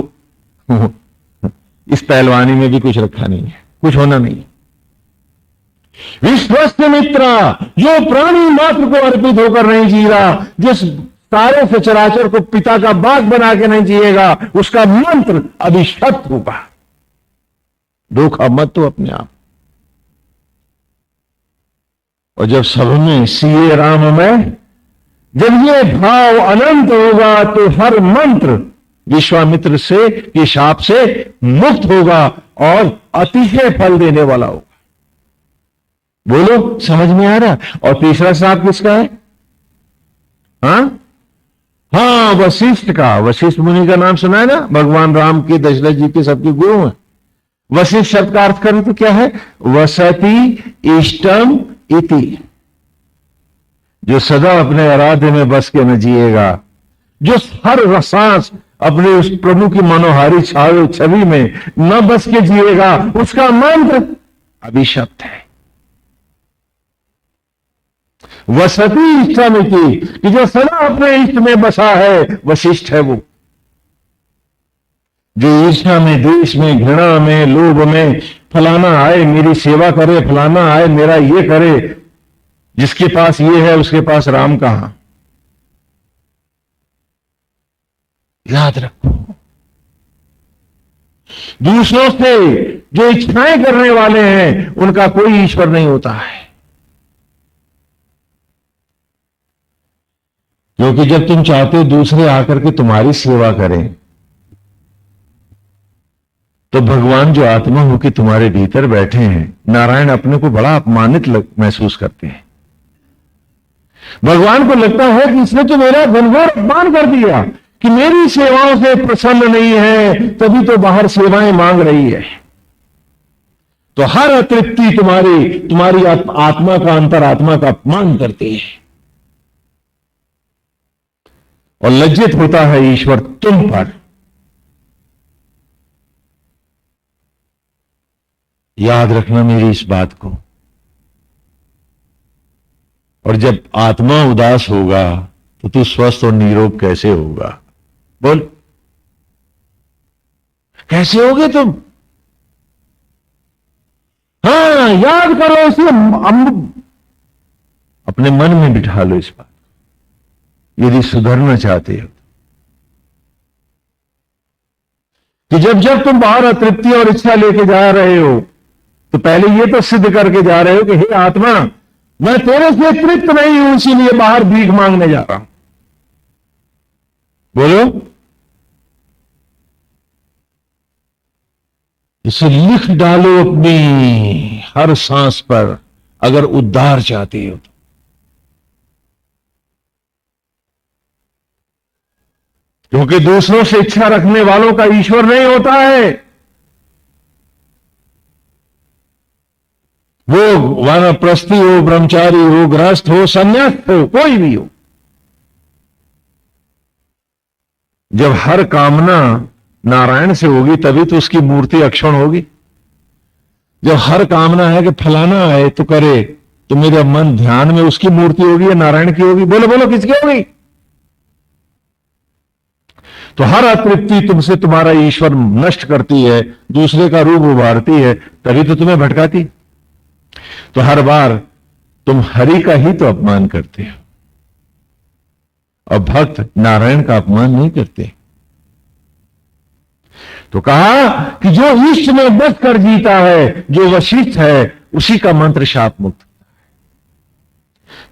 इस पहलवानी में भी कुछ रखा नहीं है, कुछ होना नहीं। विश्वस्त मित्र, जो प्राणी मात्र को अर्पित होकर नहीं जी रहा, जिस सारे सचराचर को पिता का बाग बना के नहीं जिएगा, उसका मंत्र अभिशप्त होगा। धोखा मत तो अपने आप। और जब सब में सीए राम में, जब ये भाव अनंत होगा तो हर मंत्र विश्वामित्र से के शाप से मुक्त होगा और अतिशय फल देने वाला होगा। बोलो, समझ में आ रहा? और तीसरा शाप किसका है? हाँ, वशिष्ठ का। वशिष्ठ मुनि का नाम सुना है ना? भगवान राम के, दशरथ जी के, सबके गुरु हैं। वशिष्ठ शब्द का अर्थ करें तो क्या है? वसति इष्टम इति, जो सदा अपने आराध्य में बस के न जिएगा, जो हर सांस अपने उस प्रभु की मनोहारी छवि में न बस के जिएगा, उसका मंत्र अभिशप्त है। वसति इष्टमिति, कि जो सदा अपने इष्ट में बसा है, वशिष्ठ है वो। जो ईर्ष्या में, द्वेष में, घृणा में, लोभ में, फलाना आए मेरी सेवा करे, फलाना आए मेरा ये करे, जिसके पास ये है उसके पास राम कहां। याद रखो, दूसरों से जो इच्छाएं करने वाले हैं उनका कोई ईश्वर नहीं होता है। क्योंकि जब तुम चाहते हो दूसरे आकर के तुम्हारी सेवा करें, तो भगवान जो आत्मा होकर तुम्हारे भीतर बैठे हैं, नारायण, अपने को बड़ा अपमानित महसूस करते हैं। भगवान को लगता है कि इसने तो मेरा घनघोर अपमान कर दिया, कि मेरी सेवाओं से प्रसन्न नहीं है, तभी तो बाहर सेवाएं मांग रही है। तो हर अतृप्ति तुम्हारी आत्मा का, अंतरात्मा का अपमान करती है। और लज्जित होता है ईश्वर तुम पर। याद रखना मेरी इस बात को। और जब आत्मा उदास होगा तो तू स्वस्थ और निरोग कैसे होगा? बोल, कैसे होगे तुम? हाँ, याद करो इसे, अपने मन में बिठा लो इस बात, यदि सुधरना चाहते हो। कि जब जब तुम बाहर अतृप्ति और इच्छा लेके जा रहे हो, तो पहले ये तो सिद्ध करके जा रहे हो कि हे आत्मा, मैं तेरे से तृप्त नहीं हूं, इसीलिए बाहर भीख मांगने जा रहा हूं। बोलो, इसे लिख डालो अपनी हर सांस पर, अगर उद्धार चाहते हो तो। क्योंकि दूसरों से इच्छा रखने वालों का ईश्वर नहीं होता है। वो वानप्रस्थी हो, ब्रह्मचारी हो, गृहस्थ हो, संन्यास्त हो, कोई भी हो, जब हर कामना नारायण से होगी तभी तो उसकी मूर्ति अक्षण होगी। जब हर कामना है कि फलाना आए तो करे, तो मेरा मन ध्यान में उसकी मूर्ति होगी या नारायण की होगी? बोलो बोलो, किसकी होगी? तो हर अतृप्ति तुमसे तुम्हारा ईश्वर नष्ट करती है, दूसरे का रूप उभारती है, तभी तो तुम्हें भटकाती। तो हर बार तुम हरि का ही तो अपमान करते हो, और भक्त नारायण का अपमान नहीं करते। तो कहा कि जो इष्ट में बस कर जीता है, जो वशिष्ठ है, उसी का मंत्र शाप मुक्त।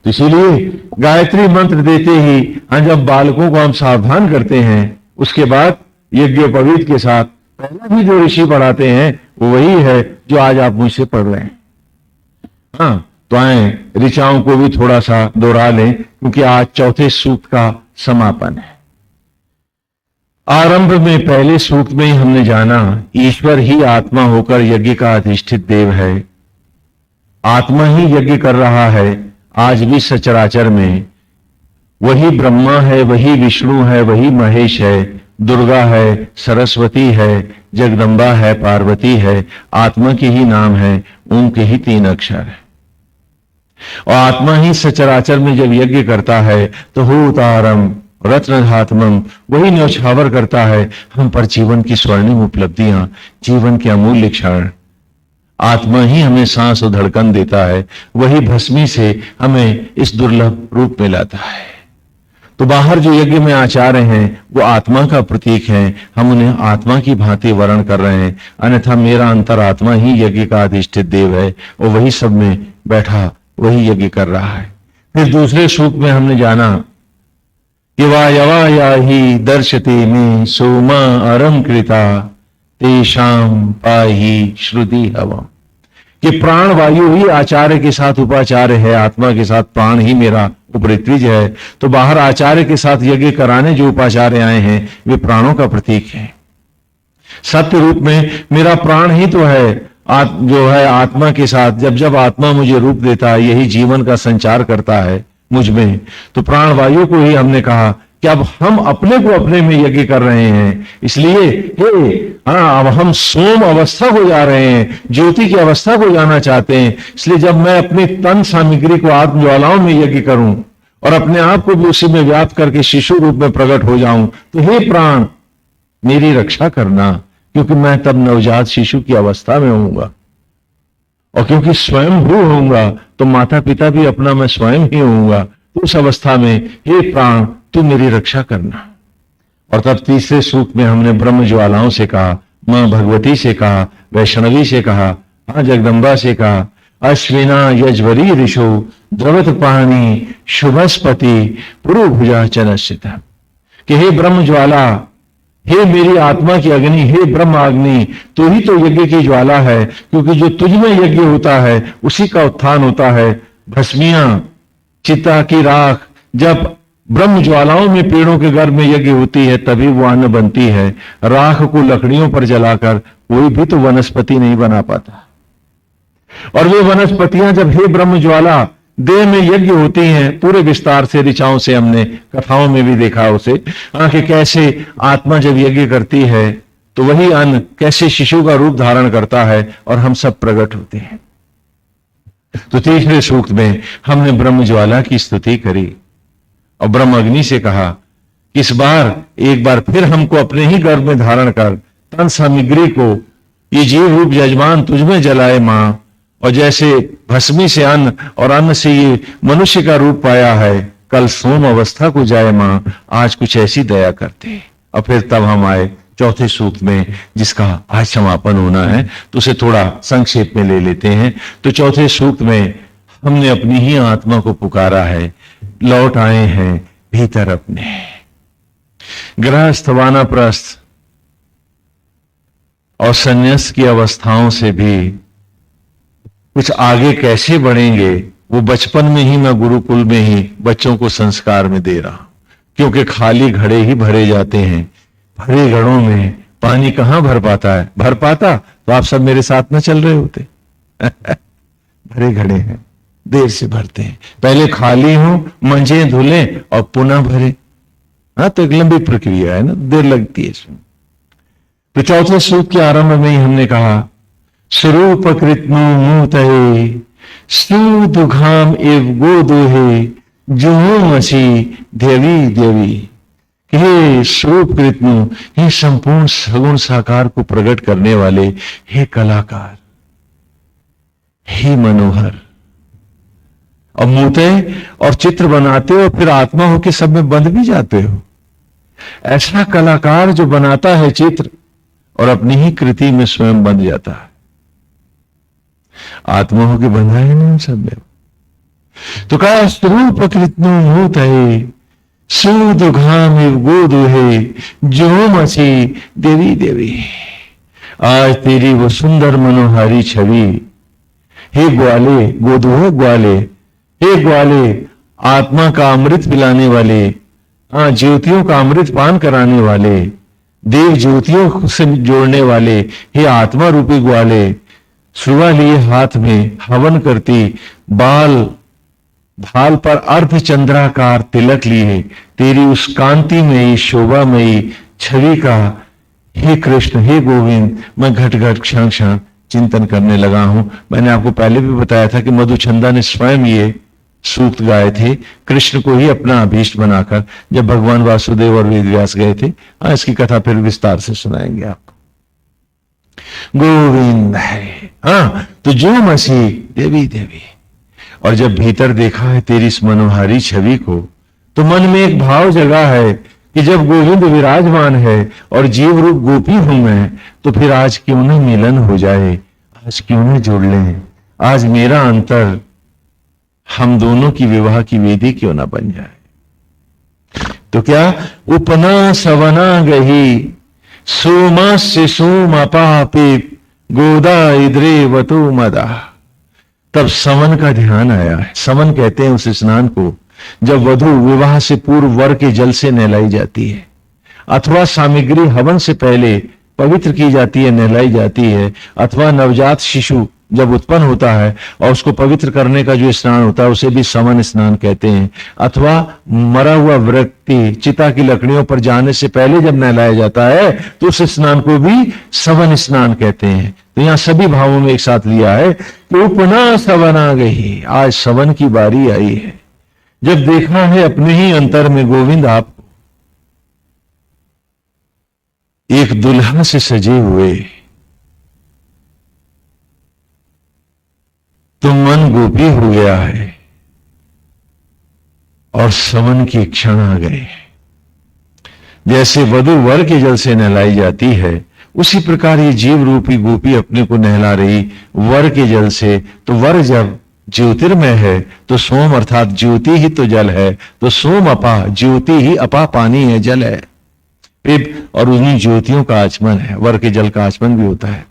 तो इसीलिए गायत्री मंत्र देते ही जब बालकों को हम सावधान करते हैं, उसके बाद यज्ञोपवीत के साथ पहले भी जो ऋषि पढ़ाते हैं वो वही है जो आज आप मुझसे पढ़ रहे हैं। हाँ, तो आए ऋचाओं को भी थोड़ा सा दोहरा लें, क्योंकि आज चौथे सूक्त का समापन है। आरंभ में पहले सूक्त में ही हमने जाना, ईश्वर ही आत्मा होकर यज्ञ का अधिष्ठित देव है। आत्मा ही यज्ञ कर रहा है आज भी सचराचर में। वही ब्रह्मा है, वही विष्णु है, वही महेश है, दुर्गा है, सरस्वती है, जगदम्बा है, पार्वती है। आत्मा के ही नाम है, ओम के ही 3 अक्षर है। और आत्मा ही सचराचर में जब यज्ञ करता है तो होता आरंभ रत्नधात्मम, वही न्यौछावर करता है हम पर जीवन की स्वर्णिम उपलब्धियां, जीवन के अमूल्य क्षण। आत्मा ही हमें सांस और धड़कन देता है, वही भस्मी से हमें इस दुर्लभ रूप में लाता है। तो बाहर जो यज्ञ में आचार्य हैं वो आत्मा का प्रतीक हैं, हम उन्हें आत्मा की भांति वर्ण कर रहे हैं, अन्यथा मेरा अंतरात्मा ही यज्ञ का अधिष्ठित देव है और वही सब में बैठा वही यज्ञ कर रहा है। फिर दूसरे सूक्त में हमने जाना कि वायवा या ही दर्शते में सोमा अरम कृता तेषाम पाही श्रुति हवा, कि प्राण वायु ही आचार्य के साथ उपाचार्य है, आत्मा के साथ प्राण ही मेरा उपरित्विज है। तो बाहर आचार्य के साथ यज्ञ कराने जो उपाचार्य आए हैं वे प्राणों का प्रतीक है। सत्य रूप में मेरा प्राण ही तो है, जो है आत्मा के साथ। जब जब आत्मा मुझे रूप देता है, यही जीवन का संचार करता है मुझ में, तो प्राण वायु को ही हमने कहा कि अब हम अपने को अपने में यज्ञ कर रहे हैं, इसलिए अब हम सोम अवस्था को जा रहे हैं, ज्योति की अवस्था को जाना चाहते हैं। इसलिए जब मैं अपनी तन सामग्री को आत्म ज्वालाओं में यज्ञ करूं और अपने आप को भी उसी में व्याप्त करके शिशु रूप में प्रकट हो जाऊं, तो हे प्राण मेरी रक्षा करना, क्योंकि मैं तब नवजात शिशु की अवस्था में होऊंगा, और क्योंकि स्वयं भू होऊंगा तो माता पिता भी अपना मैं स्वयं ही होऊंगा। तो उस अवस्था में हे प्राण तू मेरी रक्षा करना। और तब तीसरे सूक्त में हमने ब्रह्म ज्वालाओं से कहा, मां भगवती से कहा, वैष्णवी से कहा, मां जगदम्बा से कहा, अश्विना यजवरी ऋषो द्रवत पानी शुभस्पति पुरुभुजा चनश्चित, कि हे ब्रह्म ज्वाला, हे मेरी आत्मा की अग्नि, हे ब्रह्म अग्नि, तू ही तो यज्ञ की ज्वाला है, क्योंकि जो तुझ में यज्ञ होता है उसी का उत्थान होता है। भस्मियां, चिता की राख, जब ब्रह्म ज्वालाओं में पेड़ों के गर्भ में यज्ञ होती है तभी वो अन्न बनती है। राख को लकड़ियों पर जलाकर कोई भी तो वनस्पति नहीं बना पाता, और वे वनस्पतियां जब हे ब्रह्म ज्वाला देह में यज्ञ होती हैं, पूरे विस्तार से ऋचाओं से हमने कथाओं में भी देखा उसे, कि कैसे आत्मा जब यज्ञ करती है तो वही अन्न कैसे शिशु का रूप धारण करता है और हम सब प्रकट होते हैं। तो तीसरे सूक्त में हमने ब्रह्म ज्वाला की स्तुति करी और ब्रह्म अग्नि से कहा, इस बार एक बार फिर हमको अपने ही गर्भ में धारण कर तन सामग्री को ये जीव रूप यजमान तुझ में जलाए मां, और जैसे भस्मी से अन्न और अन्न से ये मनुष्य का रूप पाया है, कल सोम अवस्था को जाए मां, आज कुछ ऐसी दया करते। और फिर तब हम आए चौथे सूक्त में, जिसका आज समापन होना है, तो उसे थोड़ा संक्षेप में ले लेते हैं। तो चौथे सूक्त में हमने अपनी ही आत्मा को पुकारा है, लौट आए हैं भीतर अपने। गृहस्थ, वानप्रस्थ और संन्यास की अवस्थाओं से भी कुछ आगे कैसे बढ़ेंगे, वो बचपन में ही मैं गुरुकुल में ही बच्चों को संस्कार में दे रहा हूं, क्योंकि खाली घड़े ही भरे जाते हैं। भरे घड़ों में पानी कहां भर पाता है, भर पाता तो आप सब मेरे साथ न चल रहे होते। भरे घड़े हैं, देर से भरते हैं, पहले खाली हो, मंजे धुले और पुनः भरे। हाँ, तो एक लंबी प्रक्रिया है ना, देर लगती है इसमें। तो चौथे सूक्त के आरंभ में ही हमने कहा, स्वरूप कृत्नो मूतये स्तुदुघाम एव गोदोहे जुहोमसी देवी देवी, हे स्वरूप कृत्नो, हे संपूर्ण सगुण साकार को प्रकट करने वाले, हे कलाकार, हे मनोहर। और मूते और चित्र बनाते हो, फिर आत्मा होके सब में बंध भी जाते हो। ऐसा कलाकार जो बनाता है चित्र और अपनी ही कृति में स्वयं बंध जाता है, आत्मा होके बंधा है ना हम सब में। तो कहा स्वरूप कृत्नो मूतये सुदुघाम गोदुहे जोमसी देवी देवी, आज तेरी वो सुंदर मनोहारी छवि, हे ग्वाले, गोदुहे ग्वाले, हे ग्वाले, आत्मा का अमृत पिलाने वाले, ज्योतियों का अमृत पान कराने वाले, देव ज्योतियों से जोड़ने वाले, हे आत्मा रूपी ग्वाले, सुबह लिए हाथ में हवन करती, भाल पर अर्ध चंद्राकार तिलक लिए, तेरी उस कांतिमयी शोभामयी छवि का हे कृष्ण, हे गोविंद, मैं घट घट क्षण क्षण चिंतन करने लगा हूं। मैंने आपको पहले भी बताया था कि मधुचंदा ने स्वयं ये सूक्त गाए थे कृष्ण को ही अपना अभीष्ट बनाकर, जब भगवान वासुदेव और वेदव्यास गए थे। इसकी कथा फिर विस्तार से सुनाएंगे आपको। गोविंद है। तो जो मसीह देवी देवी, और जब भीतर देखा है तेरी इस मनोहारी छवि को, तो मन में एक भाव जगा है कि जब गोविंद विराजमान है और जीव रूप गोपी हूं मैं, तो फिर आज क्यों न मिलन हो जाए, आज क्यों न जुड़ लें, आज मेरा अंतर हम दोनों की विवाह की वेदी क्यों ना बन जाए। तो क्या उपना सवना गही सोमा से सोम अपापे गोदा इद्रे वतु मदा। तब समन का ध्यान आया है। समन कहते हैं उस स्नान को जब वधु विवाह से पूर्व वर के जल से नहलाई जाती है, अथवा सामग्री हवन से पहले पवित्र की जाती है, नहलाई जाती है, अथवा नवजात शिशु जब उत्पन्न होता है और उसको पवित्र करने का जो स्नान होता है उसे भी समन स्नान कहते हैं, अथवा मरा हुआ व्यक्ति चिता की लकड़ियों पर जाने से पहले जब नहलाया जाता है तो उस स्नान को भी सवन स्नान कहते हैं। तो यहां सभी भावों में एक साथ लिया है कि उपना सवना गई, आज सवन की बारी आई है। जब देखा है अपने ही अंतर में गोविंद आपको एक दुल्हा से सजे हुए, तो मन गोपी हो गया है और समन के क्षण आ गए। जैसे वधु वर के जल से नहलाई जाती है, उसी प्रकार ये जीव रूपी गोपी अपने को नहला रही वर के जल से। तो वर जब ज्योतिर्मय है तो सोम अर्थात ज्योति ही तो जल है, तो सोम अपा, ज्योति ही अपा पानी है, जल है, पिब, और उन्हीं ज्योतियों का आचमन है। वर के जल का आचमन भी होता है।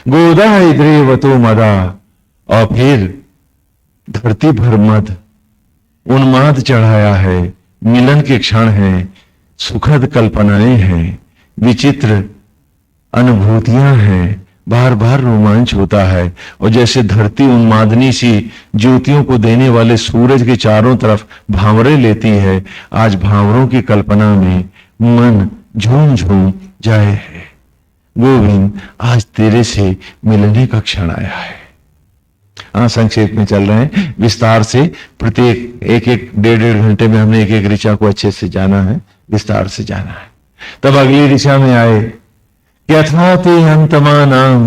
गोदा इद्रे वतो मदा, और फिर धरती भर मद उन्माद चढ़ाया है। मिलन के क्षण हैं, सुखद कल्पनाएं हैं, विचित्र अनुभूतियां हैं, बार बार रोमांच होता है। और जैसे धरती उन्मादनी सी ज्योतियों को देने वाले सूरज के चारों तरफ भांवरे लेती है, आज भांवरों की कल्पना में मन झूम झूम जाए है। गोविंद, आज तेरे से मिलने का क्षण आया है। संक्षेप में चल रहे हैं, विस्तार से प्रत्येक एक एक डेढ़ घंटे में हमने एक एक ऋचा को अच्छे से जाना है, विस्तार से जाना है। तब अगली ऋचा में आए यथाते अंतमानाम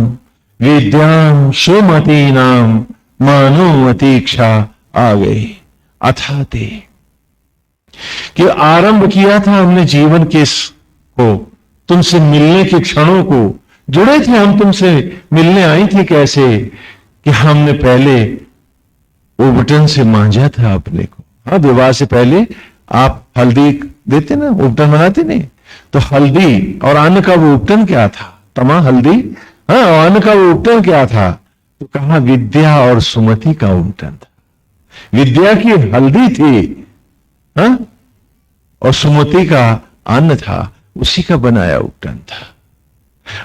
विद्याम सुमती नाम मानो अतीक्षा आ गई। अथाते कि आरंभ किया था हमने जीवन के को, तुमसे मिलने के क्षणों को, जुड़े थे हम तुमसे, मिलने आई थी कैसे कि हमने पहले उबटन से मांझा था अपने को। विवाह से पहले आप हल्दी देते ना, उबटन बनाते नहीं, तो हल्दी और अन्न का वो उपटन क्या था, तमा हल्दी, और अन्न का वो उपटन क्या था, तो कहा विद्या और सुमति का उपटन था। विद्या की हल्दी थी, और सुमति का अन्न था, उसी का बनाया उपटन था।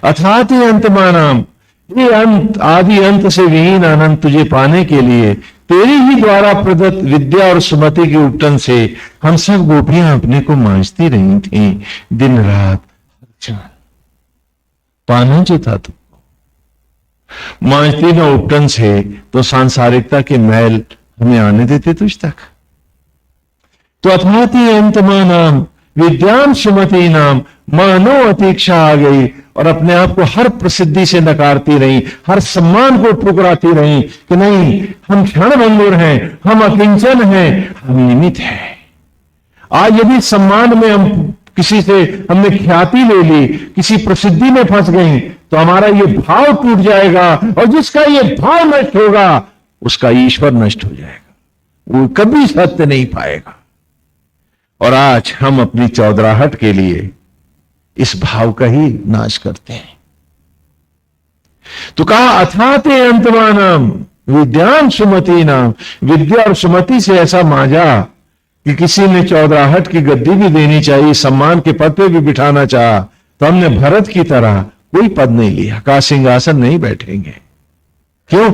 अर्थात अंतमानाम, ये अंत आदि अंत से विहीन अनंत तुझे पाने के लिए तेरे ही द्वारा प्रदत्त विद्या और सुमति के उपटन से हम सब गोपियां अपने को मांझती रही थी दिन रात। पाना जो था तुमको मांझती न उपटन से, तो सांसारिकता के मैल हमें आने देते तुझ तक। तो अथाति अंतमा नाम विद्याम सुमति नाम मानो अतीक्षा आ गई, और अपने आप को हर प्रसिद्धि से नकारती रही, हर सम्मान को ठुकराती रही कि नहीं, हम क्षण भंगुर हैं, हम अकिंचन हैं, हम निमित्त हैं। आज यदि सम्मान में हम किसी से हमने ख्याति ले ली, किसी प्रसिद्धि में फंस गई, तो हमारा ये भाव टूट जाएगा, और जिसका ये भाव नष्ट होगा उसका ईश्वर नष्ट हो जाएगा, वो कभी सत्य नहीं पाएगा। और आज हम अपनी चौधराहट के लिए इस भाव का ही नाश करते हैं। तो कहा अथाते अंतमानाम विद्याम सुमति नाम, विद्या और सुमति से ऐसा मांझा कि किसी ने चौधराहट की गद्दी भी देनी चाहिए, सम्मान के पद पे भी बिठाना चाहा, तो हमने भरत की तरह कोई पद नहीं लिया, का सिंहासन नहीं बैठेंगे। क्यों?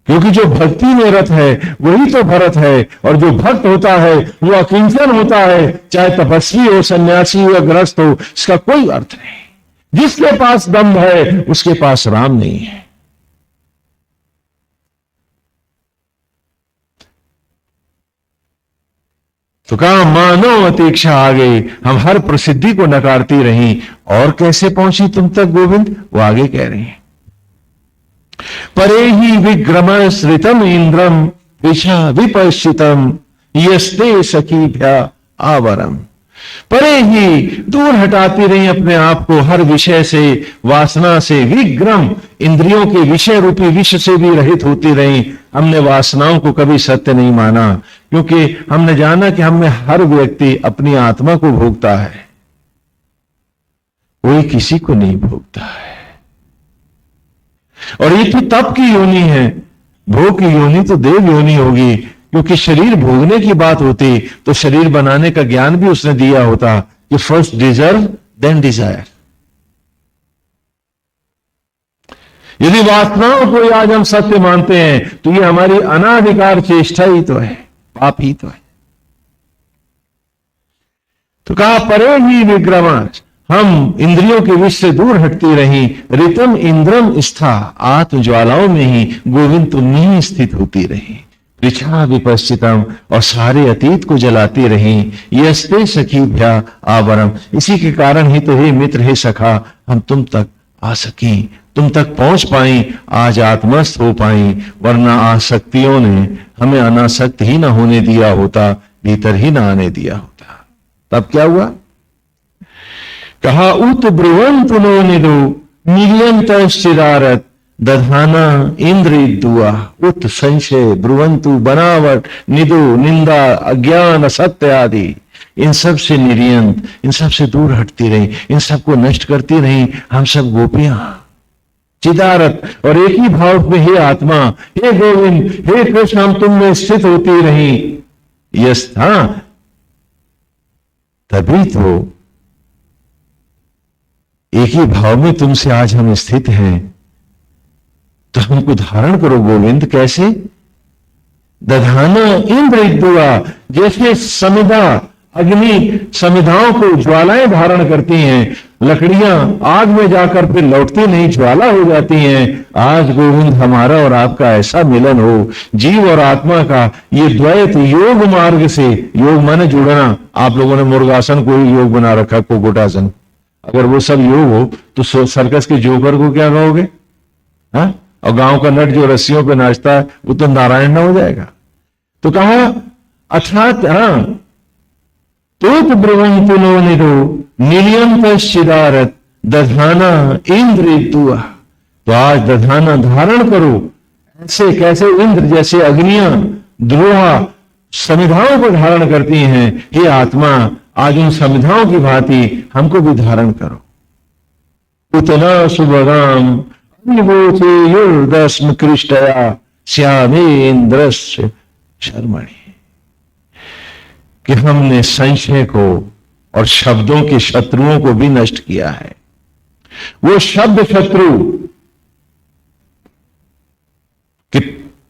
क्योंकि जो भक्ति में रत है वही तो भरत है, और जो भक्त होता है वो अकिंचन होता है, चाहे तपस्वी हो, सन्यासी हो या गृहस्थ हो, इसका कोई अर्थ नहीं। जिसके पास दम है उसके पास राम नहीं है। तो कहा मानव अतीक्षा आ गई, हम हर प्रसिद्धि को नकारती रही। और कैसे पहुंची तुम तक गोविंद, वो आगे कह रही हैं। परे ही विग्रम श्रितम इंद्रम विषा विपश्चितम यस्ते सखीभ्या आवरम। परे ही दूर हटाती रही अपने आप को हर विषय से, वासना से, विग्रम इंद्रियों के विषय रूपी विष से भी रहित होती रही। हमने वासनाओं को कभी सत्य नहीं माना, क्योंकि हमने जाना कि हमें हर व्यक्ति अपनी आत्मा को भोगता है, कोई किसी को नहीं भोगता है। और ये तो तप की योनि है, भोग की योनि तो देव योनि होगी, क्योंकि शरीर भोगने की बात होती तो शरीर बनाने का ज्ञान भी उसने दिया होता कि फर्स्ट डिजर्व देन डिजायर। यदि वासनाओं को आज हम सत्य मानते हैं तो ये हमारी अनाधिकार चेष्टा ही तो है, पाप ही तो है। तो कहा परे ही विग्रमा, हम इंद्रियों के विष से दूर हटती रही। ऋतम इंद्रम स्था, आत्म ज्वालाओं में ही गोविंद तुम ही स्थित होती रही। पृछा विपश्चितम, और सारे अतीत को जलाती रही। यस्ते सखीभ्या आवरम, इसी के कारण ही तो हे मित्र, हे सखा, हम तुम तक आ सकी, तुम तक पहुंच पाई, आज आत्मस्थ हो पाई। वरना आसक्तियों ने हमें अनासक्त ही ना होने दिया होता, भीतर ही ना आने दिया होता। तब क्या हुआ? कहा उत ब्रुवंत नो निदो नियंत चिरारत दधाना इंद्र दुआ। उत संशय, ब्रुवंतु बनावट, निदो निंदा, अज्ञान, असत्य आदि, इन सब से निर्यंत, इन सब से दूर हटती रही, इन सब को नष्ट करती रही। हम सब गोपियां चिदारत, और एक ही भाव में हे आत्मा, हे गोविंद, हे कृष्ण, हम तुम में स्थित होती रही। यस, हां, तभी तो एक ही भाव में तुमसे आज हम स्थित हैं। तो हमको धारण करो गोविंद। कैसे? दधाना इंद्र दुआ, जैसे समिधा, अग्नि समिधाओं को ज्वालाएं धारण करती हैं, लकड़ियां आग में जाकर फिर लौटती नहीं, ज्वाला हो जाती हैं। आज गोविंद हमारा और आपका ऐसा मिलन हो, जीव और आत्मा का ये द्वैत योग मार्ग से, योग माने जुड़ना। आप लोगों ने मुर्गासन को ही योग बना रखा, कोकोटासन। अगर वो सब योग हो तो सर्कस के जोकर को क्या कहोगे? हाँ? और गांव का नट जो रस्सियों पे नाचता है वो तो नारायण ना हो जाएगा। तो कहा अर्थात तो ब्रुवंतुनो निदो निलियंत शिदारत दधाना इंद्र दुआ। तो आज दधाना धारण करो। ऐसे कैसे? इंद्र जैसे अग्नियां द्रोहा समिधाओं को धारण करती हैं। हे आत्मा, आज उन समिधाओं की भांति हमको भी धारण करो। उतना सुभगाम युर्दस्म कृष्टया श्यामेन्द्रस्य शर्मणि, कि हमने संशय को और शब्दों के शत्रुओं को भी नष्ट किया है। वो शब्द शत्रु कि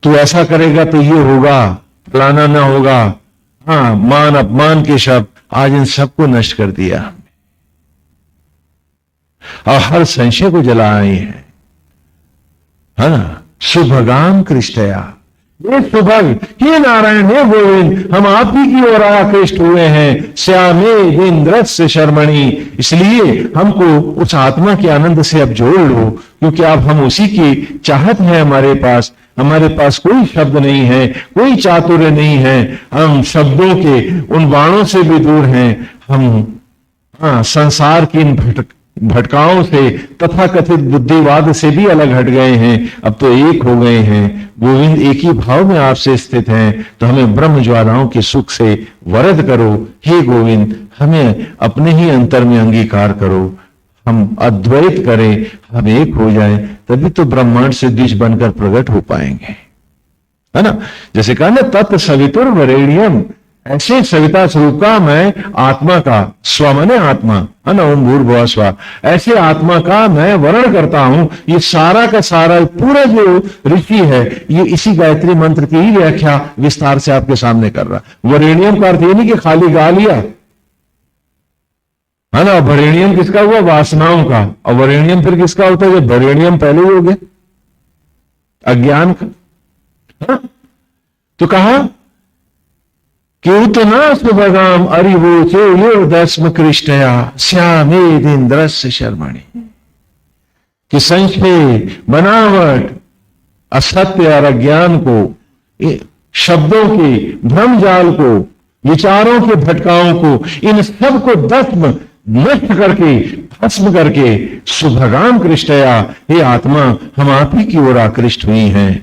तू ऐसा करेगा तो ये होगा, फलाना ना होगा, हाँ, मान अपमान के शब्द, आज इन सबको नष्ट कर दिया और हर संशय को जला आई है ना। सुभगाम कृष्टया, ये सुभग, हे नारायण, हे गोविंद, हम आप ही की ओर आकृष्ट हुए हैं। श्यामे इंद्रस्य शर्मणि, इसलिए हमको उस आत्मा के आनंद से अब जोड़ लो, क्योंकि अब हम उसी की चाहत है। हमारे पास कोई शब्द नहीं है, कोई चातुर्य नहीं है। हम शब्दों के उन बाणों से भी दूर हैं। हम संसार की इन भटकाओं से, तथा कथित बुद्धिवाद से भी अलग हट गए हैं। अब तो एक हो गए हैं। गोविंद एक ही भाव में आपसे स्थित हैं। तो हमें ब्रह्म ज्वालाओं के सुख से वरद करो। हे गोविंद, हमें अपने ही अंतर में अंगीकार करो। हम अद्वैत करें, हम एक हो जाएं, तभी तो ब्रह्मांड से द्विज बनकर प्रकट हो पाएंगे, है ना। जैसे कहा ना, तत् सवितुर वरेण्यम, ऐसे सविता स्वरूप का मैं आत्मा का, स्वमने आत्मा, है ना, ओम भूर्भुवः स्वः, ऐसे आत्मा का मैं वर्ण करता हूं। ये सारा का सारा पूरा जो ऋषि है, ये इसी गायत्री मंत्र की ही व्याख्या विस्तार से आपके सामने कर रहा। वरेण्यम का अर्थ ये नहीं कि खाली गा लिया, है ना। वरेण्यम किसका हुआ? वासनाओं का। और वरेण्यम फिर किसका होता है? जब वरेण्यम पहले ही हो गया, अज्ञान का। तो कहा कीर्तना सुभगाम अरिवोचे यो दस्म कृष्णया श्यामेन्द्रस्य शर्मणि। कि संशय, बनावट, असत्य और अज्ञान को, शब्दों के भ्रमजाल को, विचारों के भटकाओं को, इन सब को दस्म नष्ट करके, भस्म करके, सुभगाम कृष्णया, हे आत्मा हम आप ही की ओर आकृष्ट हुई हैं।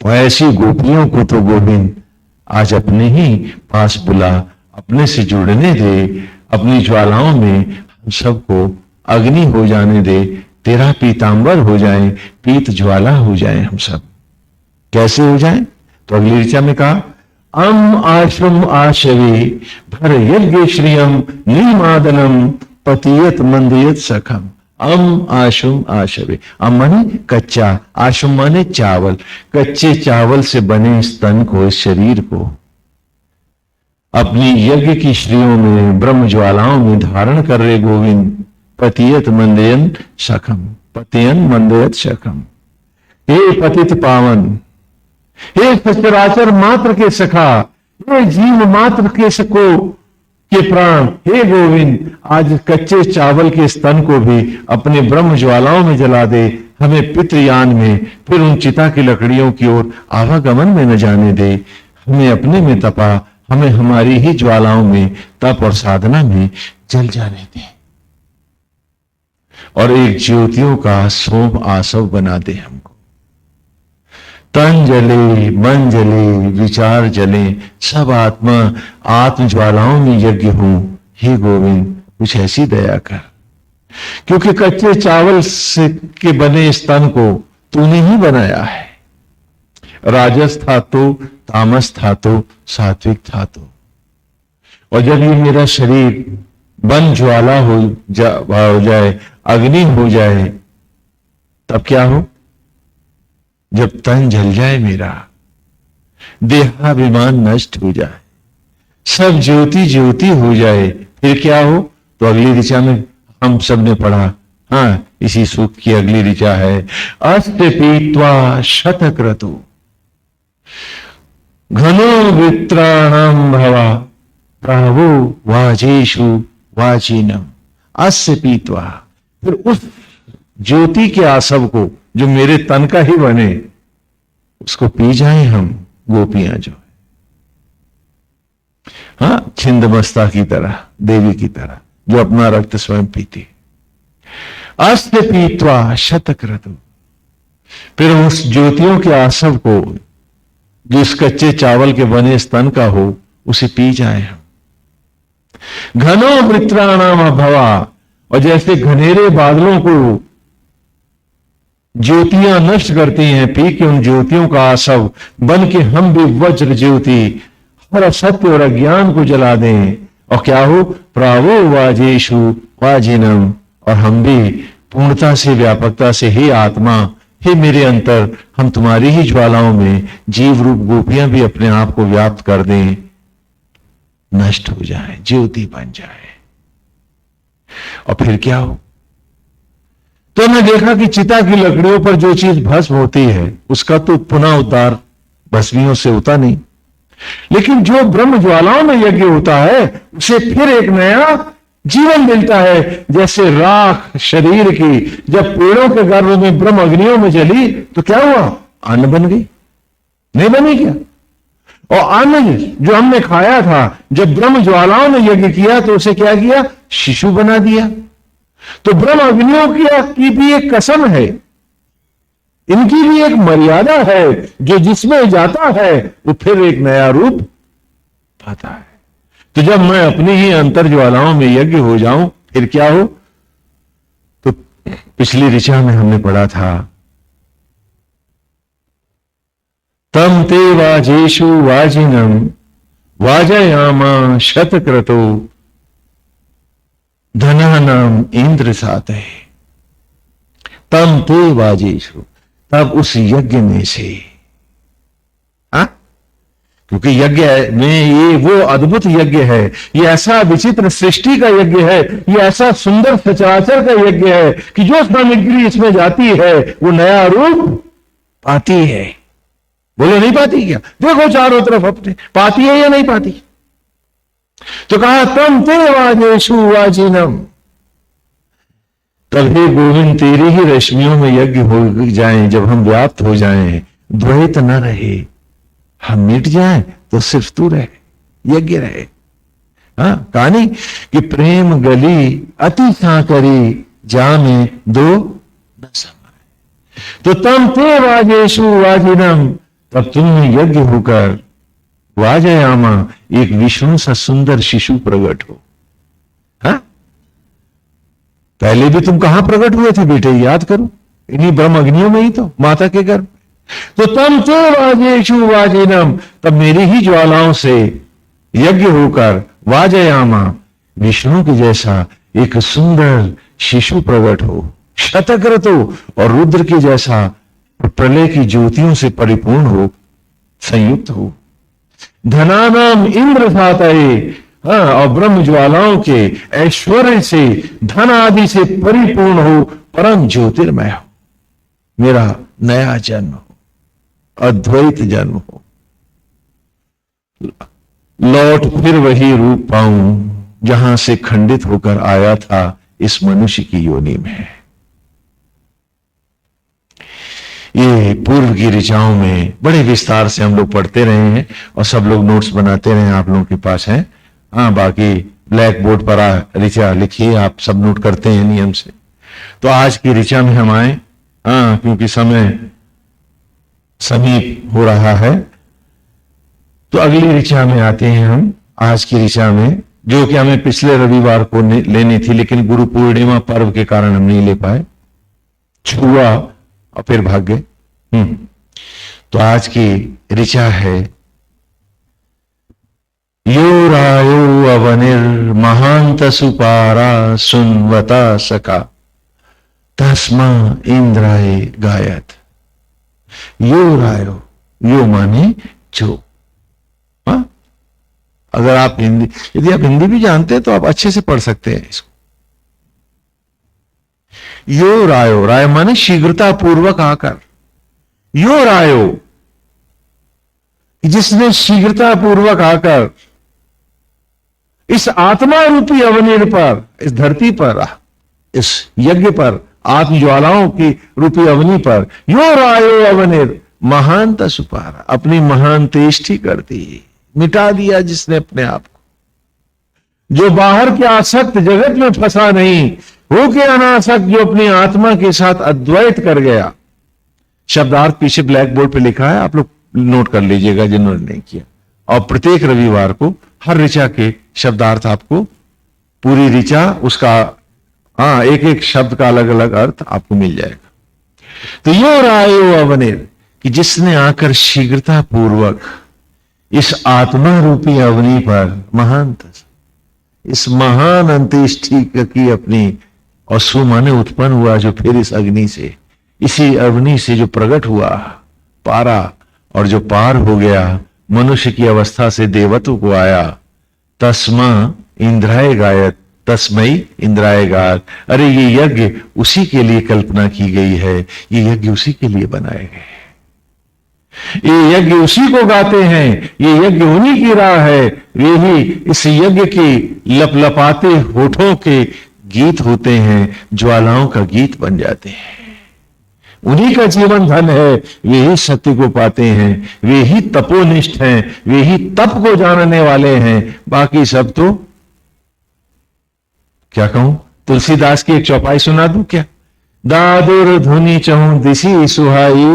तो ऐसी गोपियों को तो गोविंद आज अपने ही पास बुला, अपने से जुड़ने दे, अपनी ज्वालाओं में हम सबको अग्नि हो जाने दे, तेरा पीतांबर हो जाए, पीत ज्वाला हो जाए हम सब। कैसे हो जाए? तो अगली ऋचा में कहा, अम आश्रम आशवे भर यज्ञ श्रियम नीमादनम पतियत मंदियत सखम। अम आशुम आशवे, अम माने कच्चा, आशुम माने चावल, कच्चे चावल से बने इस तन को, इस शरीर को अपनी यज्ञ की श्रियों में, ब्रह्म ज्वालाओं में धारण कर रहे गोविंद। पतियत मंदयन सखम, पतियन मंदयत सखम। हे पतित पावन, हे सचराचर मात्र के सखा, हे जीव मात्र के सको के प्राण, हे गोविंद आज कच्चे चावल के स्तन को भी अपने ब्रह्म ज्वालाओं में जला दे, हमें पितृयान में फिर उन चिता की लकड़ियों की ओर आवागमन में न जाने दे, हमें अपने में तपा, हमें हमारी ही ज्वालाओं में, तप और साधना में जल जाने दे, और एक ज्योतियों का सोम आसव बना दे हमको। तन जले, मन जले, विचार जले, सब आत्मा आत्म ज्वालाओं में यज्ञ हूं। हे गोविंद कुछ ऐसी दया कर, क्योंकि कच्चे चावल से के बने इस तन को तूने ही बनाया है। राजस था तो, तामस था तो, सात्विक था तो। और जब ये मेरा शरीर बन ज्वाला हो जाए, अग्नि हो जाए, तब क्या हो? जब तन जल जाए मेरा, देहाभिमान नष्ट हो जाए, सब ज्योति ज्योति हो जाए, फिर क्या हो? तो अगली ऋचा में हम सब ने पढ़ा, हाँ इसी सूक्त की अगली ऋचा है, अस्त पीत्वा शतक्रतु घनो वित्राणम भवा प्रावो वाजेषु वाजीनम। अस्य पीत्वा, फिर उस ज्योति के आसव को जो मेरे तन का ही बने, उसको पी जाए हम गोपियां जो है, हाँ छिंदमस्ता की तरह, देवी की तरह जो अपना रक्त स्वयं पीती। अस्त पीत्वा शतक्रतु, फिर उस ज्योतियों के आसव को जो इस कच्चे चावल के बने स्तन का हो, उसे पी जाए हम। घनो वृत्राणाम भवा, और जैसे घनेरे बादलों को ज्योतियां नष्ट करती हैं, पी के उन ज्योतियों का आसव बन के हम भी वज्र ज्योति हर असत्य और अज्ञान को जला दें, और क्या हो? प्रावो वाजेषु वाजिनम, और हम भी पूर्णता से, व्यापकता से, हे आत्मा, हे मेरे अंतर, हम तुम्हारी ही ज्वालाओं में जीव रूप गोपियां भी अपने आप को व्याप्त कर दें, नष्ट हो जाए, ज्योति बन जाए। और फिर क्या हो? तो मैं देखा कि चिता की लकड़ियों पर जो चीज भस्म होती है, उसका तो पुनः उद्धार भस्मियों से होता नहीं, लेकिन जो ब्रह्म ज्वालाओं में यज्ञ होता है, उसे फिर एक नया जीवन मिलता है। जैसे राख शरीर की जब पेड़ों के गर्भ में ब्रह्म अग्नियों में जली, तो क्या हुआ? अन्न बन गई, नहीं बनी क्या? और अन्न जो हमने खाया था, जब ब्रह्म ज्वालाओं ने यज्ञ किया, तो उसे क्या किया? शिशु बना दिया। तो ब्रह्म अग्नियों की भी एक कसम है, इनकी भी एक मर्यादा है, जो जिसमें जाता है वो फिर एक नया रूप पाता है। तो जब मैं अपनी ही अंतर ज्वालाओं में यज्ञ हो जाऊं, फिर क्या हो? तो पिछली ऋचा में हमने पढ़ा था, तम ते वाजेषु वाजिनम वाजयामा शतक्रतो धनानाम इंद्र साते। तम ते वाजेषु, तब उस यज्ञ में से, क्योंकि यज्ञ में ये वो अद्भुत यज्ञ है, ये ऐसा विचित्र सृष्टि का यज्ञ है, ये ऐसा सुंदर सचराचर का यज्ञ है कि जो सामग्री इसमें जाती है वो नया रूप पाती है। बोलो नहीं पाती क्या? देखो चारों तरफ अपने, पाती है या नहीं पाती? तो कहा तम ते वाजेशु वाजिनम, तब हे गोविंद तेरी ही रश्मियों में यज्ञ हो जाएं, जब हम व्याप्त हो जाएं, द्वैत न रहे, हम मिट जाएं तो सिर्फ तू रहे, यज्ञ रहे। हाँ, कहानी कि प्रेम गली अति सांकरी, जामे दो न समाए। तो तम ते वाजेशु वाजिनम, तब तुमने यज्ञ होकर वाजयामा, एक विष्णु सा सुंदर शिशु प्रकट हो। हाँ, पहले भी तुम कहां प्रकट हुए थे बेटे, याद करो, इन्हीं ब्रह्म अग्नियों में ही तो, माता के गर्भ। तो तम तो वाजेशु वाजिनम, तब मेरी ही ज्वालाओं से यज्ञ होकर वाजयामा, विष्णु के जैसा एक सुंदर शिशु प्रकट हो, शतक्रत हो, और रुद्र के जैसा प्रलय की ज्योतियों से परिपूर्ण हो, संयुक्त हो। धनानाम इंद्र सातये, हाँ, और ब्रह्म ज्वालाओं के ऐश्वर्य से, धन आदि से परिपूर्ण हो, परम ज्योतिर्मय हो, मेरा नया जन्म हो, अद्वैत जन्म हो, लौट फिर वही रूप पाऊं जहां से खंडित होकर आया था इस मनुष्य की योनि में। ये पूर्व की ऋचाओं में बड़े विस्तार से हम लोग पढ़ते रहे हैं और सब लोग नोट्स बनाते रहे हैं, आप लोगों के पास है। हाँ, बाकी ब्लैक बोर्ड पर ऋचा लिखिए, आप सब नोट करते हैं नियम से। तो आज की ऋचा में हम आए, हाँ, क्योंकि समय समीप हो रहा है, तो अगली ऋचा में आते हैं हम। आज की ऋचा में, जो कि हमें पिछले रविवार को लेनी थी, लेकिन गुरु पूर्णिमा पर्व के कारण हम नहीं ले पाए, छुआ और फिर भाग गए। तो आज की ऋचा है, यो रायो अवनिर महांत सुपारा सुनवता सका, तस्मा इंद्राय गायत। यो रायो, यो माने जो। हाँ, अगर आप हिंदी, यदि आप हिंदी भी जानते हैं तो आप अच्छे से पढ़ सकते हैं इसको। यो रायो, राय माने शीघ्रता पूर्वक आकर, यो रायो, जिसने शीघ्रता पूर्वक आकर इस आत्मा रूपी अवनीर पर, इस धरती पर, इस यज्ञ पर, आत्म ज्वालाओं की रूपी अवनी पर, यो रायो अवनीर महान सुपारा, अपनी महान तेष्टि कर दी, मिटा दिया जिसने अपने आप को, जो बाहर के आसक्त जगत में फंसा नहीं, हो के अनासक्त, जो अपनी आत्मा के साथ अद्वैत कर गया। शब्दार्थ पीछे ब्लैक बोर्ड पे लिखा है, आप लोग नोट कर लीजिएगा जिन्होंने नहीं किया। और प्रत्येक रविवार को हर ऋचा के शब्दार्थ आपको, पूरी ऋचा उसका, हाँ, एक एक शब्द का अलग अलग अर्थ आपको मिल जाएगा। तो यो रायो अवनिर, कि जिसने आकर शीघ्रता पूर्वक इस आत्मा रूपी अवनी पर महान, इस महान अंत्येष्टि की अपनी, और सु माने उत्पन्न हुआ, जो फिर इस अग्नि से, इसी अग्नि से जो प्रकट हुआ, पारा, और जो पार हो गया, मनुष्य की अवस्था से देवत्व को आया। तस्मा इंद्राय गायत, तस्मई इंद्राय गायत। अरे ये यज्ञ उसी के लिए कल्पना की गई है, ये यज्ञ उसी के लिए बनाए गए हैं, ये यज्ञ उसी को गाते हैं, ये यज्ञ उन्हीं की राह है। वे ही इस यज्ञ की लपलपाते होठों के गीत होते हैं, ज्वालाओं का गीत बन जाते हैं। उन्हीं का जीवन धन है, वे ही सत्य को पाते हैं, वे ही तपोनिष्ठ हैं, वे ही तप को जानने वाले हैं। बाकी सब तो क्या कहूं, तुलसीदास की एक चौपाई सुना दूं क्या? दादुर धुनी चहूं दिशी सुहाई,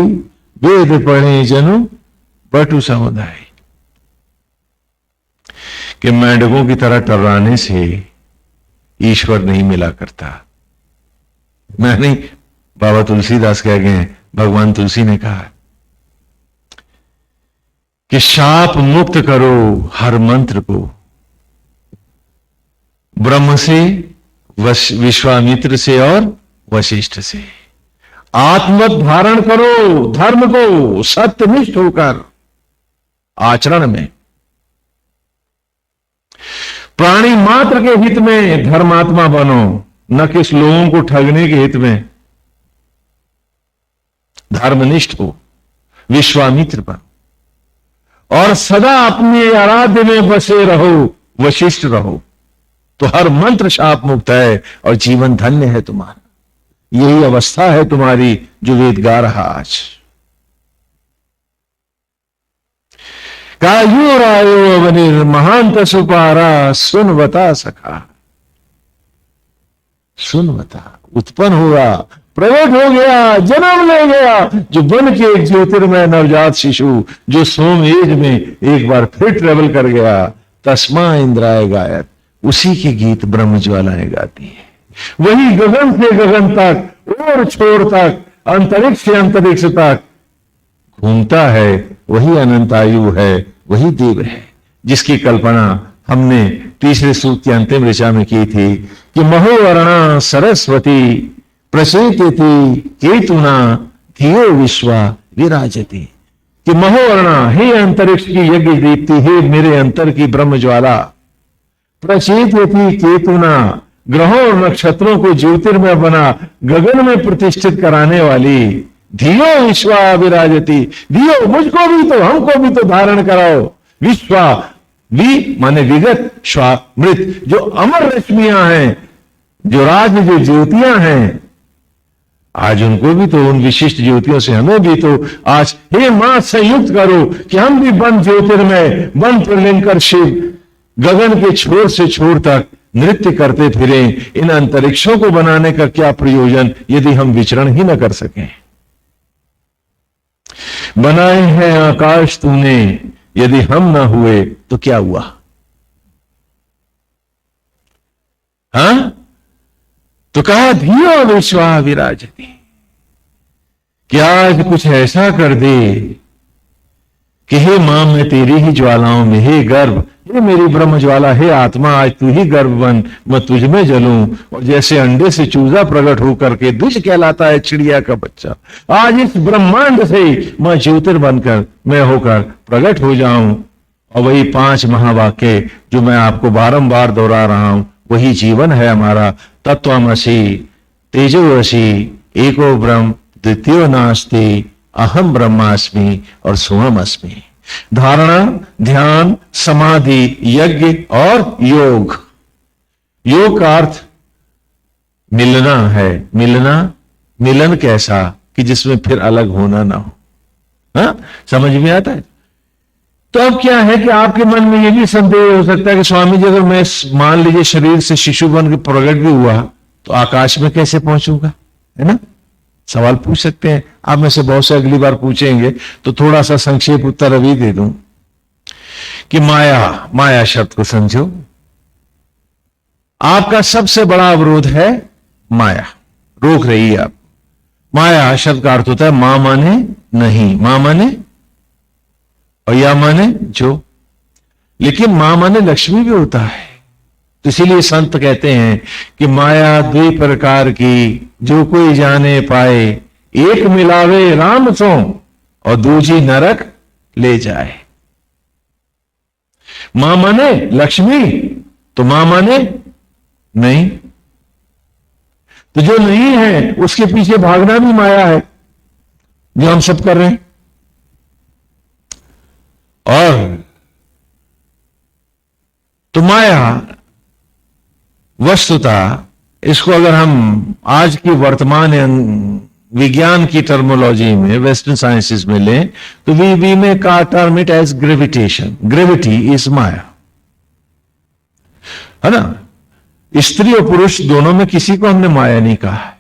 वेद पढ़े जनु बटु समुदाय। कि मेंढकों की तरह टर्राने से ईश्वर नहीं मिला करता। मैं नहीं, बाबा तुलसीदास कह गए, भगवान तुलसी ने कहा कि शाप मुक्त करो हर मंत्र को, ब्रह्म से, विश्वामित्र से और वशिष्ठ से। आत्मत धारण करो धर्म को, सत्यनिष्ठ होकर आचरण में। प्राणी मात्र के हित में धर्मात्मा बनो, न किस लोगों को ठगने के हित में। धर्मनिष्ठ हो, विश्वामित्र बनो। और सदा अपने आराध्य में बसे रहो, वशिष्ठ रहो, तो हर मंत्र शाप मुक्त है और जीवन धन्य है तुम्हारा। यही अवस्था है तुम्हारी जो वेद गा रहा आज। कायु रायो अवनिर महांत सुपारा, सुन बता सखा, सुन बता। उत्पन्न हुआ, प्रकट हो गया, जन्म ले गया, जो बन के एक ज्योतिर्मय नवजात शिशु, जो सोम एज में एक बार फिर ट्रेवल कर गया। तस्मा इंद्राय गायत, उसी के गीत ब्रह्म ज्वालाएं गाती है। वही गगन से गगन तक, और छोर तक, अंतरिक्ष से अंतरिक्ष तक घूमता है। वही अनंत आयु है, वही देव है, जिसकी कल्पना हमने तीसरे सूक्त की अंतिम ऋचा में की थी कि महोवर्णा सरस्वती प्रचेत्यति केतुना धियो विश्वा विराजति। कि महोवर्णा, हे अंतरिक्ष की यज्ञ दीप्ति, हे मेरे अंतर की ब्रह्म ज्वाला, प्रचेत्यति केतुना, ग्रहों और नक्षत्रों को ज्योतिर्मय बना गगन में प्रतिष्ठित कराने वाली, धियो विश्वा विराजति, धियो मुझको भी तो, हमको भी तो धारण कराओ। विश्वा, वी माने विगत, श्वा मृत, जो अमर रश्मियां हैं, जो जो ज्योतियां हैं, आज उनको भी तो, उन विशिष्ट ज्योतियों से हमें भी तो आज हे मां संयुक्त करो कि हम भी बन ज्योतिर्मय, बन प्रलयंकर शिव, गगन के छोर से छोर तक नृत्य करते फिरे। इन अंतरिक्षों को बनाने का क्या प्रयोजन यदि हम विचरण ही न कर सकें। बनाए हैं आकाश तूने, यदि हम ना हुए तो क्या हुआ? हां, तो कहा धियो विश्वा विराजति, कि आज कुछ ऐसा कर दे कि हे मां, मैं तेरी ही ज्वालाओं में, हे गर्भ, हे मेरी ब्रह्म ज्वाला, हे आत्मा, आज तू ही गर्भ बन, मैं तुझ में जलूं। और जैसे अंडे से चूजा प्रकट होकर के द्विज कहलाता है चिड़िया का बच्चा, आज इस ब्रह्मांड से मैं ज्योतिर बनकर, मैं होकर प्रकट हो जाऊं। और वही 5 महावाक्य जो मैं आपको बारंबार दोहरा रहा हूं, वही जीवन है हमारा। तत्त्वमसि, तेजोवसि, एको ब्रह्म, द्वितीयो नास्ति, अहम ब्रह्मास्मि और सोहमस्मि। धारणा, ध्यान, समाधि, यज्ञ और योग। योग का अर्थ मिलना है। मिलना, मिलन कैसा कि जिसमें फिर अलग होना ना हो। हाँ, समझ में आता है? तो अब क्या है कि आपके मन में यह भी संदेह हो सकता है कि स्वामी जी, अगर मैं मान लीजिए शरीर से शिशु बन के प्रकट भी हुआ तो आकाश में कैसे पहुंचूंगा, है ना? सवाल पूछ सकते हैं। आप में से बहुत से अगली बार पूछेंगे तो थोड़ा सा संक्षेप उत्तर अभी दे दूं कि माया, माया शब्द को समझो। आपका सबसे बड़ा अवरोध है माया, रोक रही है आप। माया शब्द का अर्थ होता है मां माने नहीं, मां माने और या माने जो, लेकिन मां माने लक्ष्मी भी होता है। तो इसीलिए संत कहते हैं कि माया 2 प्रकार की, जो कोई जाने पाए, एक मिलावे राम सो और दूजी नरक ले जाए। मां माने लक्ष्मी, तो मां माने नहीं, तो जो नहीं है उसके पीछे भागना भी माया है, जो हम सब कर रहे हैं। और तो माया वस्तुता, इसको अगर हम आज की वर्तमान विज्ञान की टर्मोलॉजी में, वेस्टर्न साइंसेस में लें, तो वी में का term it as gravitation. Gravity is माया, है ना? स्त्री और पुरुष दोनों में किसी को हमने माया नहीं कहा।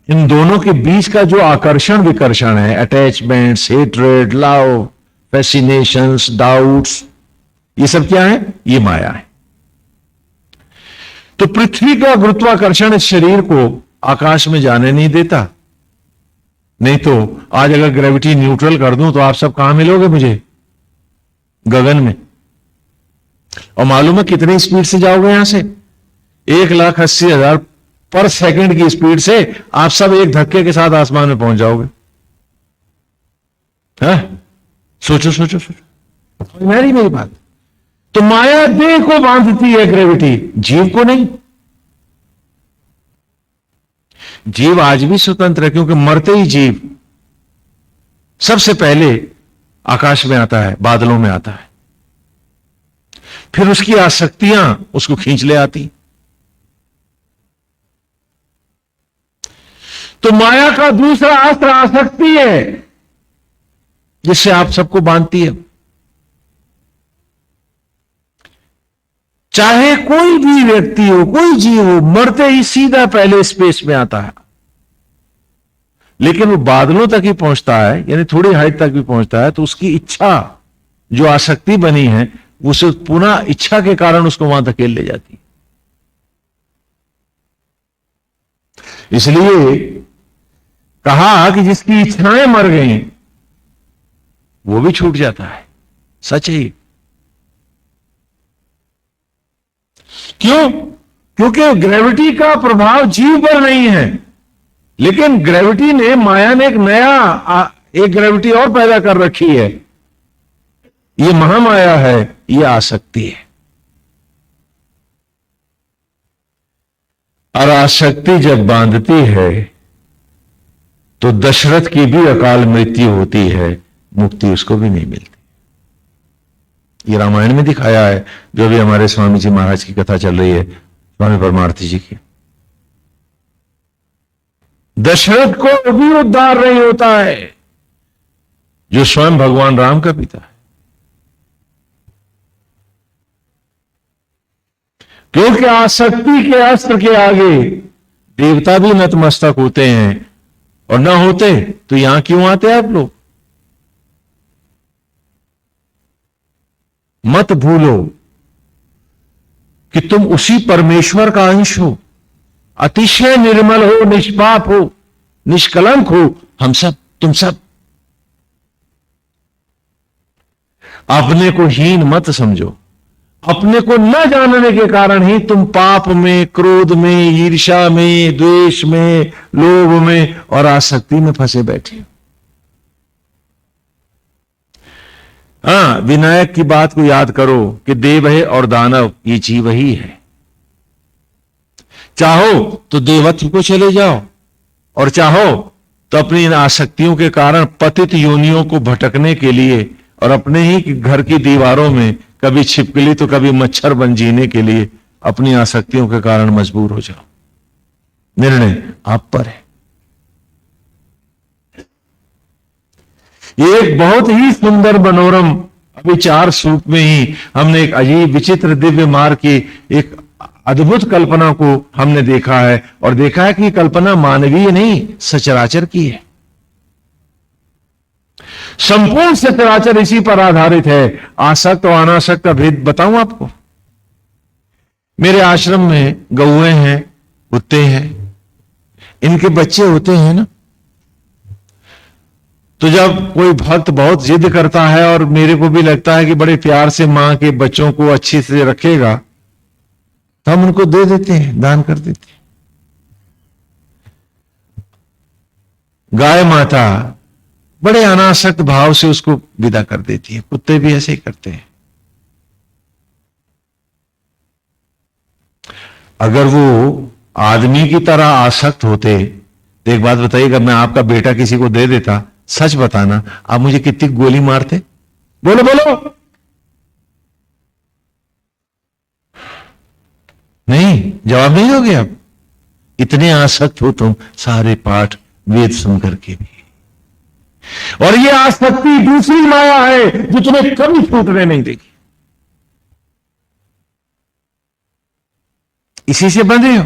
इन दोनों के बीच का जो आकर्षण विकर्षण है, अटैचमेंट्स, हेट्रेड, लव, फैसिनेशंस, डाउट्स, ये सब क्या है? ये माया है। तो पृथ्वी का गुरुत्वाकर्षण इस शरीर को आकाश में जाने नहीं देता। नहीं तो आज अगर ग्रेविटी न्यूट्रल कर दूं तो आप सब कहां मिलोगे मुझे? गगन में। और मालूम है कितनी स्पीड से जाओगे यहां से? 1,80,000 पर सेकंड की स्पीड से आप सब एक धक्के के साथ आसमान में पहुंच जाओगे। है? सोचो सोचो सोचो, मेरी बात। तो माया देह को बांधती है ग्रेविटी, जीव को नहीं। जीव आज भी स्वतंत्र है, क्योंकि मरते ही जीव सबसे पहले आकाश में आता है, बादलों में आता है, फिर उसकी आसक्तियां उसको खींच ले आती। तो माया का दूसरा अस्त्र आसक्ति है, जिससे आप सबको बांधती है। चाहे कोई भी व्यक्ति हो, कोई जीव हो, मरते ही सीधा पहले स्पेस में आता है, लेकिन वो बादलों तक ही पहुंचता है, यानी थोड़ी हाइट तक भी पहुंचता है, तो उसकी इच्छा जो आसक्ति बनी है, उसे पुनः इच्छा के कारण उसको वहां धकेल ले जाती है। इसलिए कहा कि जिसकी इच्छाएं मर गई वो भी छूट जाता है। सच है। क्यों? क्योंकि ग्रेविटी का प्रभाव जीव पर नहीं है, लेकिन ग्रेविटी ने, माया ने एक ग्रेविटी और पैदा कर रखी है। ये महामाया है, ये आसक्ति है। और आसक्ति जब बांधती है तो दशरथ की भी अकाल मृत्यु होती है, मुक्ति उसको भी नहीं मिलती। ये रामायण में दिखाया है, जो भी हमारे स्वामी जी महाराज की कथा चल रही है, स्वामी परमार्थी जी की। दशरथ को भी उद्धार नहीं होता है, जो स्वयं भगवान राम का पिता है। क्योंकि आसक्ति के अस्त्र के आगे देवता भी नतमस्तक होते हैं, और ना होते तो यहां क्यों आते आप लोग? मत भूलो कि तुम उसी परमेश्वर का अंश हो, अतिशय निर्मल हो, निष्पाप हो, निष्कलंक हो। हम सब, तुम सब। अपने को हीन मत समझो। अपने को न जानने के कारण ही तुम पाप में, क्रोध में, ईर्ष्या में, द्वेष में, लोभ में और आसक्ति में फंसे बैठे हो। हाँ, विनायक की बात को याद करो कि देव है और दानव ये जीव ही है। चाहो तो देवत्व को चले जाओ, और चाहो तो अपनी इन आसक्तियों के कारण पतित योनियों को भटकने के लिए और अपने ही घर की दीवारों में कभी छिपकली तो कभी मच्छर बन जीने के लिए अपनी आसक्तियों के कारण मजबूर हो जाओ। निर्णय आप पर है। ये एक बहुत ही सुंदर मनोरम, अभी 4 सूक्त में ही हमने एक अजीब विचित्र दिव्य मार्ग की एक अद्भुत कल्पना को हमने देखा है, और देखा है कि कल्पना मानवीय नहीं, सचराचर की है। संपूर्ण सचराचर इसी पर आधारित है। आसक्त और अनासक्त का भेद बताऊं आपको। मेरे आश्रम में गौए हैं, कुत्ते हैं, इनके बच्चे होते हैं ना, तो जब कोई भक्त बहुत जिद करता है और मेरे को भी लगता है कि बड़े प्यार से मां के बच्चों को अच्छी से रखेगा, तो हम उनको दे देते हैं, दान कर देते हैं। गाय माता बड़े अनासक्त भाव से उसको विदा कर देती है। कुत्ते भी ऐसे ही करते हैं। अगर वो आदमी की तरह आसक्त होते, तो एक बात बताइएगा, मैं आपका बेटा किसी को दे देता, सच बताना, आप मुझे कितनी गोली मारते? बोलो बोलो। नहीं, जवाब नहीं दोगे आप? इतने आसक्त हो तुम सारे पाठ वेद सुन करके भी। और ये आसक्ति दूसरी माया है जो तुम्हें कभी छूटने नहीं देगी। इसी से बंधे हो।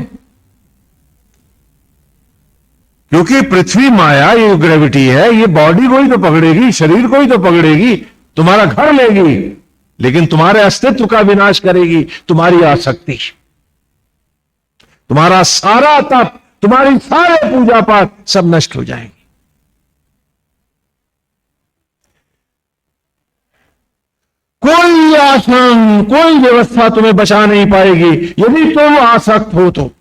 क्योंकि पृथ्वी माया, ये ग्रेविटी है, ये बॉडी को ही तो पकड़ेगी, शरीर को ही तो पकड़ेगी, तुम्हारा घर लेगी, लेकिन तुम्हारे अस्तित्व का विनाश करेगी तुम्हारी आसक्ति। तुम्हारा सारा तप, तुम्हारी सारे पूजा पाठ सब नष्ट हो जाएंगे। कोई आश्रम, कोई व्यवस्था तुम्हें बचा नहीं पाएगी यदि तुम आसक्त हो तो।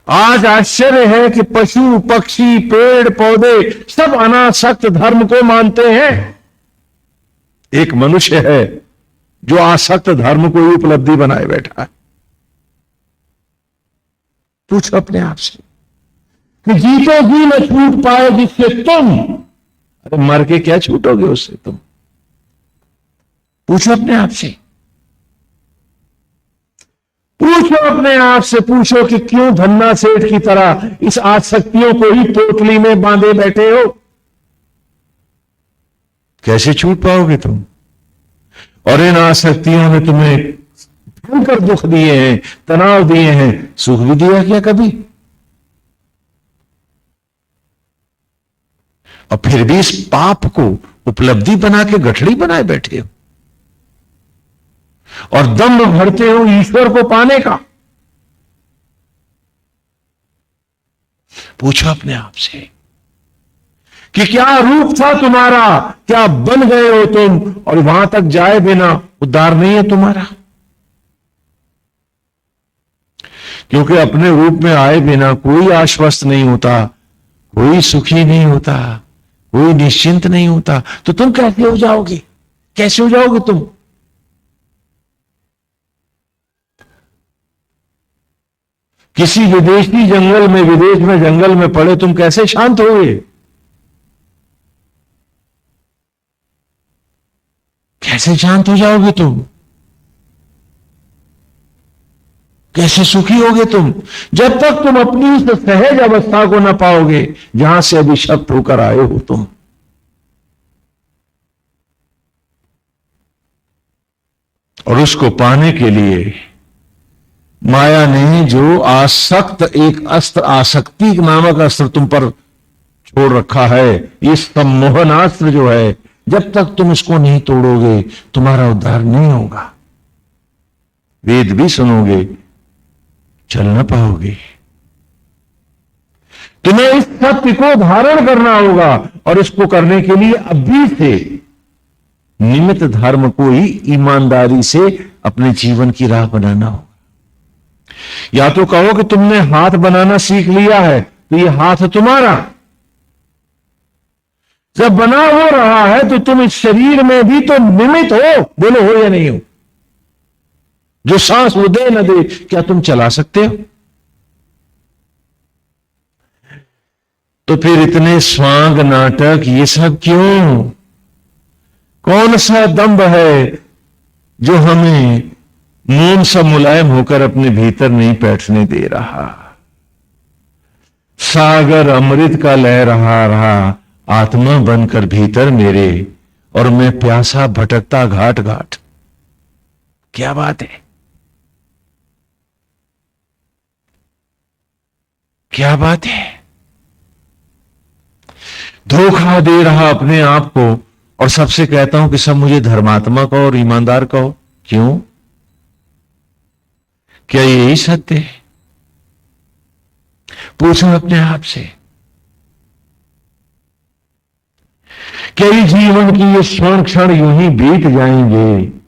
आज आश्चर्य है कि पशु, पक्षी, पेड़ पौधे सब अनासक्त धर्म को मानते हैं। एक मनुष्य है जो आसक्त धर्म को ही उपलब्धि बनाए बैठा है। पूछो अपने आप से, कि जीतो जी न छूट पाए जिससे तुम, अरे मर के क्या छूटोगे उससे तुम? पूछो अपने आप से, पूछो अपने आप से, पूछो कि क्यों धन्ना सेठ की तरह इस आसक्तियों को ही पोटली में बांधे बैठे हो? कैसे छूट पाओगे तुम? और इन आसक्तियों ने तुम्हें भयंकर दुख दिए हैं, तनाव दिए हैं, सुख भी दिया क्या कभी? और फिर भी इस पाप को उपलब्धि बना के गठड़ी बनाए बैठे हो और दम्भ भरते हो ईश्वर को पाने का। पूछो अपने आप से कि क्या रूप था तुम्हारा, क्या बन गए हो तुम, और वहां तक जाए बिना उद्धार नहीं है तुम्हारा। क्योंकि अपने रूप में आए बिना कोई आश्वस्त नहीं होता, कोई सुखी नहीं होता, कोई निश्चिंत नहीं होता। तो तुम कैसे हो जाओगे? कैसे हो जाओगे तुम? किसी विदेशी जंगल में, विदेश में जंगल में पड़े तुम कैसे शांत होगे? कैसे शांत हो जाओगे तुम? कैसे सुखी होगे तुम? जब तक तुम अपनी उस सहज अवस्था को ना पाओगे जहां से अभिशप्त होकर आए हो तुम। और उसको पाने के लिए माया ने जो आसक्त एक अस्त्र, आसक्ति नामक अस्त्र तुम पर छोड़ रखा है, ये सम्मोहनास्त्र जो है, जब तक तुम इसको नहीं तोड़ोगे तुम्हारा उद्धार नहीं होगा। वेद भी सुनोगे, चल ना पाओगे। तुम्हें इस सत्य को धारण करना होगा और इसको करने के लिए अभी से निमित्त धर्म को ही ईमानदारी से अपने जीवन की राह बनाना होगा। या तो कहो कि तुमने हाथ बनाना सीख लिया है तो ये हाथ तुम्हारा, जब बना हो रहा है तो तुम इस शरीर में भी तो निमित्त हो। बोलो हो या नहीं हो? जो सांस वो दे न दे, क्या तुम चला सकते हो? तो फिर इतने स्वांग नाटक ये सब क्यों? कौन सा दंभ है जो हमें मोम सा मुलायम होकर अपने भीतर नहीं बैठने दे रहा? सागर अमृत का लह रहा आत्मा बनकर भीतर मेरे, और मैं प्यासा भटकता घाट घाट। क्या बात है, क्या बात है। धोखा दे रहा अपने आप को, और सबसे कहता हूं कि सब मुझे धर्मात्मा कहो और ईमानदार कहो। क्यों? क्या यही सत्य है? पूछो अपने आप से, क्या इस जीवन की ये क्षण क्षण यूं ही बीत जाएंगे